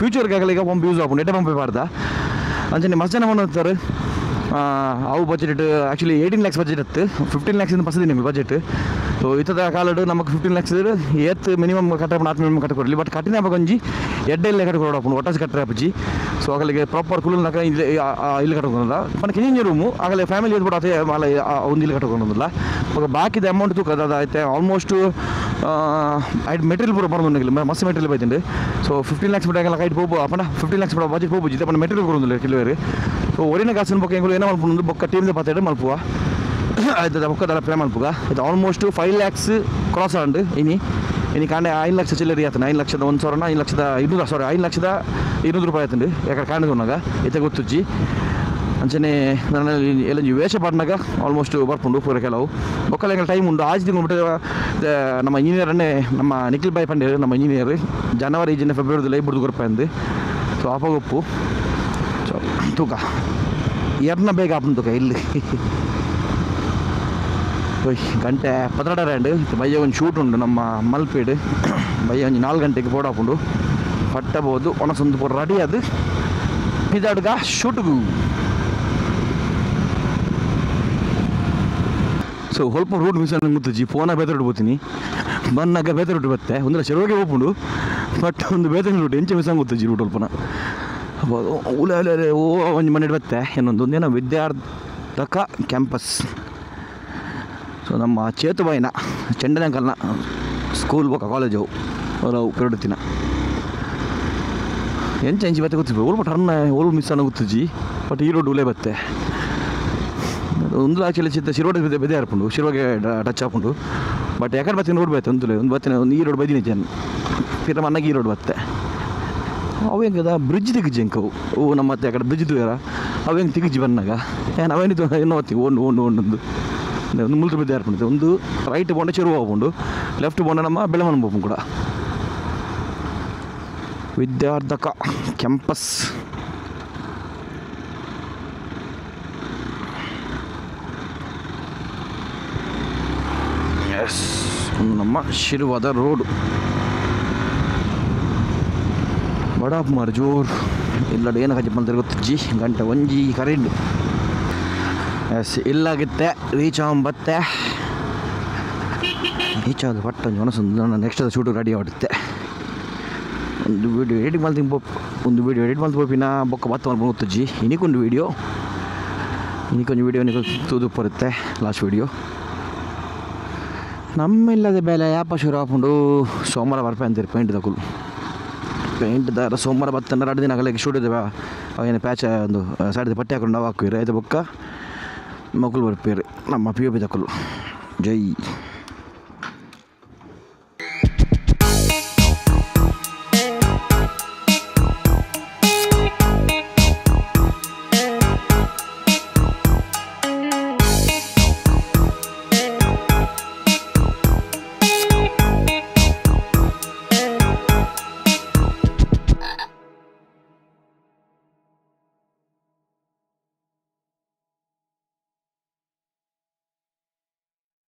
ಫ್ಯೂಚರ್ಗೆ ಆಗಲಿ ಈಗ ಪಂಪ್ ಯೂಸ್ ಆಪುಂಡು ಎಡ್ಡೆ ಪಂಪೇ ಬಾರ್ದ ಅಂಚನೆ ಮಸ್ತ್ ಜನ ಮಾಡ್ತಾರೆ ಅವು ಬಜೆಟ್ ಆ್ಯಕ್ಚುಲಿ 18 lakhs ಬಜೆಟ್ ಇತ್ತು 15 lakhs ಪಸದಿ ನಿಮಗೆ ಬಜೆಟ್ ಸೊ ಇತ್ತದ ಕಾಲಡು ನಮಗೆ 15 lakhs ಏತ್ ಮಿನಿಮಮ್ ಕಟ್ಟಪುಂಡು ಆತ್ ಮಿನಿಮಮ್ ಕಟ್ಟಕೊಡಲಿ ಬಟ್ ಕಟ್ಟಿನ ಒಂಜಿ ಎಡ್ಡೆಲ್ಲೇ ಕಟ್ಟಕೊಡಪ್ಪು ಒಟ್ಟಾಸಿ ಕಟ್ಟರೆ ಅಪ್ಪಜಿ ಸೊ ಆಗಲಿಗೆ ಪ್ರಾಪರ್ ಕುಲುನಾಗ ಇಲ್ಲಿ ಕಟ್ಟಕೊಂಡ ಪನಕ್ಕೆ ಇಂಜಿನಿಯರ್ ರೂಮು ಆಗಲೇ ಫ್ಯಾಮಿಲಿ ಇದ್ಬಿಟ್ಟು ಅದೇ ಮಾಲ ಒಂದು ಇಲ್ಲಿ ಕಟ್ಟಕೊಂಡಲ್ಲ ಬಾಕಿದ ಅಮೌಂಟ್ ತೂಕ ಅದು ಆಯ್ತು ಆಲ್ಮೋಸ್ಟ್ ಐದು ಮೆಟೀರಿಯಲ್ ಪೂರ ಬರೋದಿಲ್ಲ ಮಸ್ತ್ ಮೆಟೀರಿಯಲ್ ಬೈತಂಡು ಸೊ 15 lakhs ಬಿಟ್ಟಾಗಲ್ಲ ಕೈಟ್ ಹೋಗು ಅಪ್ಪನ 15 lakhs ಬಜೆಟ್ ಹೋಗ್ಬೋದು ಅಪ್ಪನ ಮೆಟೀರಿಯಲ್ ಬರೋದಿಲ್ಲ ಕೆಲವರು ಸೊ ಒರಿನ ಕಾಸಿನ ಬೊಕ್ಕ ಹೆಂಗೆ ಏನೋ ಮಲ್ಪುಂಡು ಬೊಕ್ಕ ಟೀಮ್ದು ಪತ್ತೆಡು ಮಲ್ಪುವ ಆಯ್ತದ ಬೊಕ್ಕದಲ್ಲ ಪ್ಲೇ ಮಲ್ಪುಗ ಇದು ಆಲ್ಮೋಸ್ಟ್ 5 lakhs ಕ್ರಾಸ್ ಆಂಡು ಇನಿ ಕಾಂಡೆ 5 ಲಕ್ಷ ಚಿಲ್ಲರಿ ಆಯ್ತು 5 ಲಕ್ಷದ 1,000 5 ಲಕ್ಷದ 200 ಸಾರಿ 5 ಲಕ್ಷದ 200 ರೂಪಾಯಿ ಆಯ್ತಂಡು ಯಾಕಂದ್ರೆ ಕಾಂಡದೊನ್ನಾಗ ಇತ್ತೆ ಗೊತ್ತುಜ್ಜಿ ಅಂಚನೆ ನನ್ನ ಎಲ್ಲ ವೇಷ ಪಾಡ್ನಾಗ ಆಲ್ಮೋಸ್ಟ್ ಬರ್ಪುಂಡು ಪೂರ ಕೆಲವು ಬೊಕ್ಕಲ್ಲ ಟೈಮ್ ಉಂಡು ಆಜ್ ತಿಂಗಳು ಬಿಟ್ಟು ನಮ್ಮ ಇಂಜಿನಿಯರನ್ನೇ ನಮ್ಮ ನಿಖಿಲ್ ಬಾಯ್ ಪಂಡೆ ನಮ್ಮ ಇಂಜಿನಿಯರ್ ಜನವರಿ ಫೆಬ್ರವರಿದಲ್ಲಿ ಇಬ್ಬರದು ಗೊರಪಾಯಿಂದು ಸೊ ಆಪಗೊಪ್ಪು ಸೊ ತೂಕ ಎರ್ನ ಬೇಗ ಆಪುಂಡು ತೂಕ ಇಲ್ಲಿ ಗಂಟೆ 12 ಬಯ್ಯ ಒಂದು ಶೂಟ್ ಉಂಡು ನಮ್ಮ ಮಲ್ಪೇಡು ಬಯ್ಯ ಒಂದು 4 ಗಂಟೆಗೆ ಬೋಡಾಪುಂಡು ಪಟ್ಟಬೋದು ಒಣಸೊಂದು ಪೂರ ರೆಡಿ ಅದು ಇದಾಡ್ಗ ಶೂಟ್ಗು ಸೊ ಸ್ವಲ್ಪ ರೋಡ್ ಮಿಸ್ ಆಗಿ ಗೊತ್ತಜ್ಜಿ ಫೋನಾಗ ಬೇತರೊಟ್ಟು ಹೋಗ್ತೀನಿ ಬನ್ನಾಗ ಬೇತರೊಟ್ಟು ಬತ್ತೆ ಒಂದರ ಶೆರವಾಗಿ ಹೋಗ್ಕೊಂಡು ಬಟ್ ಒಂದು ಬೇತನ ರೂಟ್ ಎಂಚ ಮಿಸ್ ಆಗಿ ಗೊತ್ತಜ್ಜಿ ರೂಟ್ ಸ್ವಲ್ಪನ ಉಲೆ ಓ ಒಂದು ಮನೆ ಬತ್ತೆ ಇನ್ನೊಂದೇನೋ ವಿದ್ಯಾರ್ಥಕ ಕ್ಯಾಂಪಸ್ ಸೊ ನಮ್ಮ ಚೇತುಬಾಯಿನ ಚೆಂಡನಂಕಲ್ನ ಸ್ಕೂಲ್ ಬೋಕ ಕಾಲೇಜು ಅವು ಕರಡುತ್ತಿನ ಎಂಚಿ ಬತ್ತೆ ಗೊತ್ತಿರ್ಬೋದು ಓಲ್ ಬಟ್ ಅನ್ನ ಓಲ್ ಮಿಸ್ ಅನ್ನೋ ಗೊತ್ತಜ್ಜಿ ಬಟ್ ಈ ರೋಡ್ ಉಲೆ ಬತ್ತೆ ಒಂದು ಆಕ್ಚುಲಿ ಚಿತ್ತ ಶಿರೋಡ್ ಬೆದೆ ಹಾರ್ಪುಂಡು ಶಿರೋಗೆ ಟಚ್ ಹಾಕೊಂಡು ಬಟ್ ಯಾಕಡೆ ಬತ್ತೀನಿ ರೋಡ್ ಬತ್ತೆ ಒಂದು ಬತ್ತಿನ ಒಂದು ಈ ರೋಡ್ ಬೈದಿನಿ ಜನ ಫಿರ ಮನ್ನಾಗ ಈ ರೋಡ್ ಬತ್ತೆ ಅವು ಹೆಂಗದ ಬ್ರಿಡ್ಜ್ ತೆಗಿಜ್ಜಿ ಹೆಂಗೆ ಅವು ನಮ್ಮ ಮತ್ತೆ ಆ ಕಡೆ ಬ್ರಿಡ್ಜ್ ತೂಯಾರ ಅವು ಹೆಂಗೆ ತೆಗಿಜ್ಜಿ ಬನ್ನಾಗ ನಾವೇನಿತ್ತು ಏನೋ ಹೊತ್ತಿ ಒಂದು ಮುಲ್ತು ಬಿದ್ದೆ ಹಾರ್ಪುಂಡು ಒಂದು ರೈಟ್ ಬೋಂಡ ಚೆರುವು ಹೋಗ್ಕೊಂಡು ಲೆಫ್ಟ್ ಬೋಂಡ ನಮ್ಮ ಬೆಳಮನ ಹೋಗ್ಬೋದು ಕೂಡ ವಿದ್ಯಾರ್ಥಕ ಕ್ಯಾಂಪಸ್ ಎಸ್ ಒಂದು ನಮ್ಮ ಶಿರುವಾದ ರೋಡು ಬಡಾಪ್ ಮಾರು ಜೋರು ಇಲ್ಲಡ ಏನು ಕಜ್ಜಿ ಬಂದರೆ ಗೊತ್ತಜ್ಜಿ ಗಂಟೆ ಒಂಜಿ ಕರೆಂಡು ಎಸ್ ಇಲ್ಲಾಗಿತ್ತೆ ರೀಚ್ ಆಗುತ್ತೆ ರೀಚ್ ಆದ ಪಟ್ಟ ಒಣಸೊಂದು ನನ್ನ ನೆಕ್ಸ್ಟ್ ಶೂಟು ರೆಡಿ ಆಗುತ್ತೆ ಒಂದು ವೀಡಿಯೋ ಎಡಿಟ್ ಮಾಡ್ತೀನಿ ಒಂದು ವೀಡಿಯೋ ಎಡಿಟ್ ಮಾಡ್ತು ಪೋಪಿನ ಬೊಕ್ಕ ಬತ್ತ ಮಾಡ್ಬೋದು ಗೊತ್ತಜ್ಜಿ ಇನ್ನಿಕೊಂದು ವೀಡಿಯೋ ತೂದು ಬರುತ್ತೆ ಲಾಸ್ಟ್ ವೀಡಿಯೋ ನಮ್ಮಿಲ್ಲದ ಬೆಲೆ ಯಾಪ ಶುರು ಹಾಕೊಂಡು ಸೋಮವಾರ ಬರ್ಪೆ ಅಂತೀರಿ ಪೇಂಟ್ ದಾರ ಸೋಮವಾರ ಬತ್ತಂದ್ರೆ 2 ದಿನ ಆಗಲಿಕ್ಕೆ ಶೂಟ್ ಇದ್ದೇವೆ ಅವೇನು ಪ್ಯಾಚ ಒಂದು ಸಾಡಿದ ಪಟ್ಟೆ ಹಾಕೊಂಡು ನಾವು ಹಾಕಿರಿ ಆಯ್ತು ಬೊಕ್ಕ ಮಕ್ಕಳು ಬರ್ಪೇರಿ ನಮ್ಮ POP ತಕ್ಕಲು ಜೈ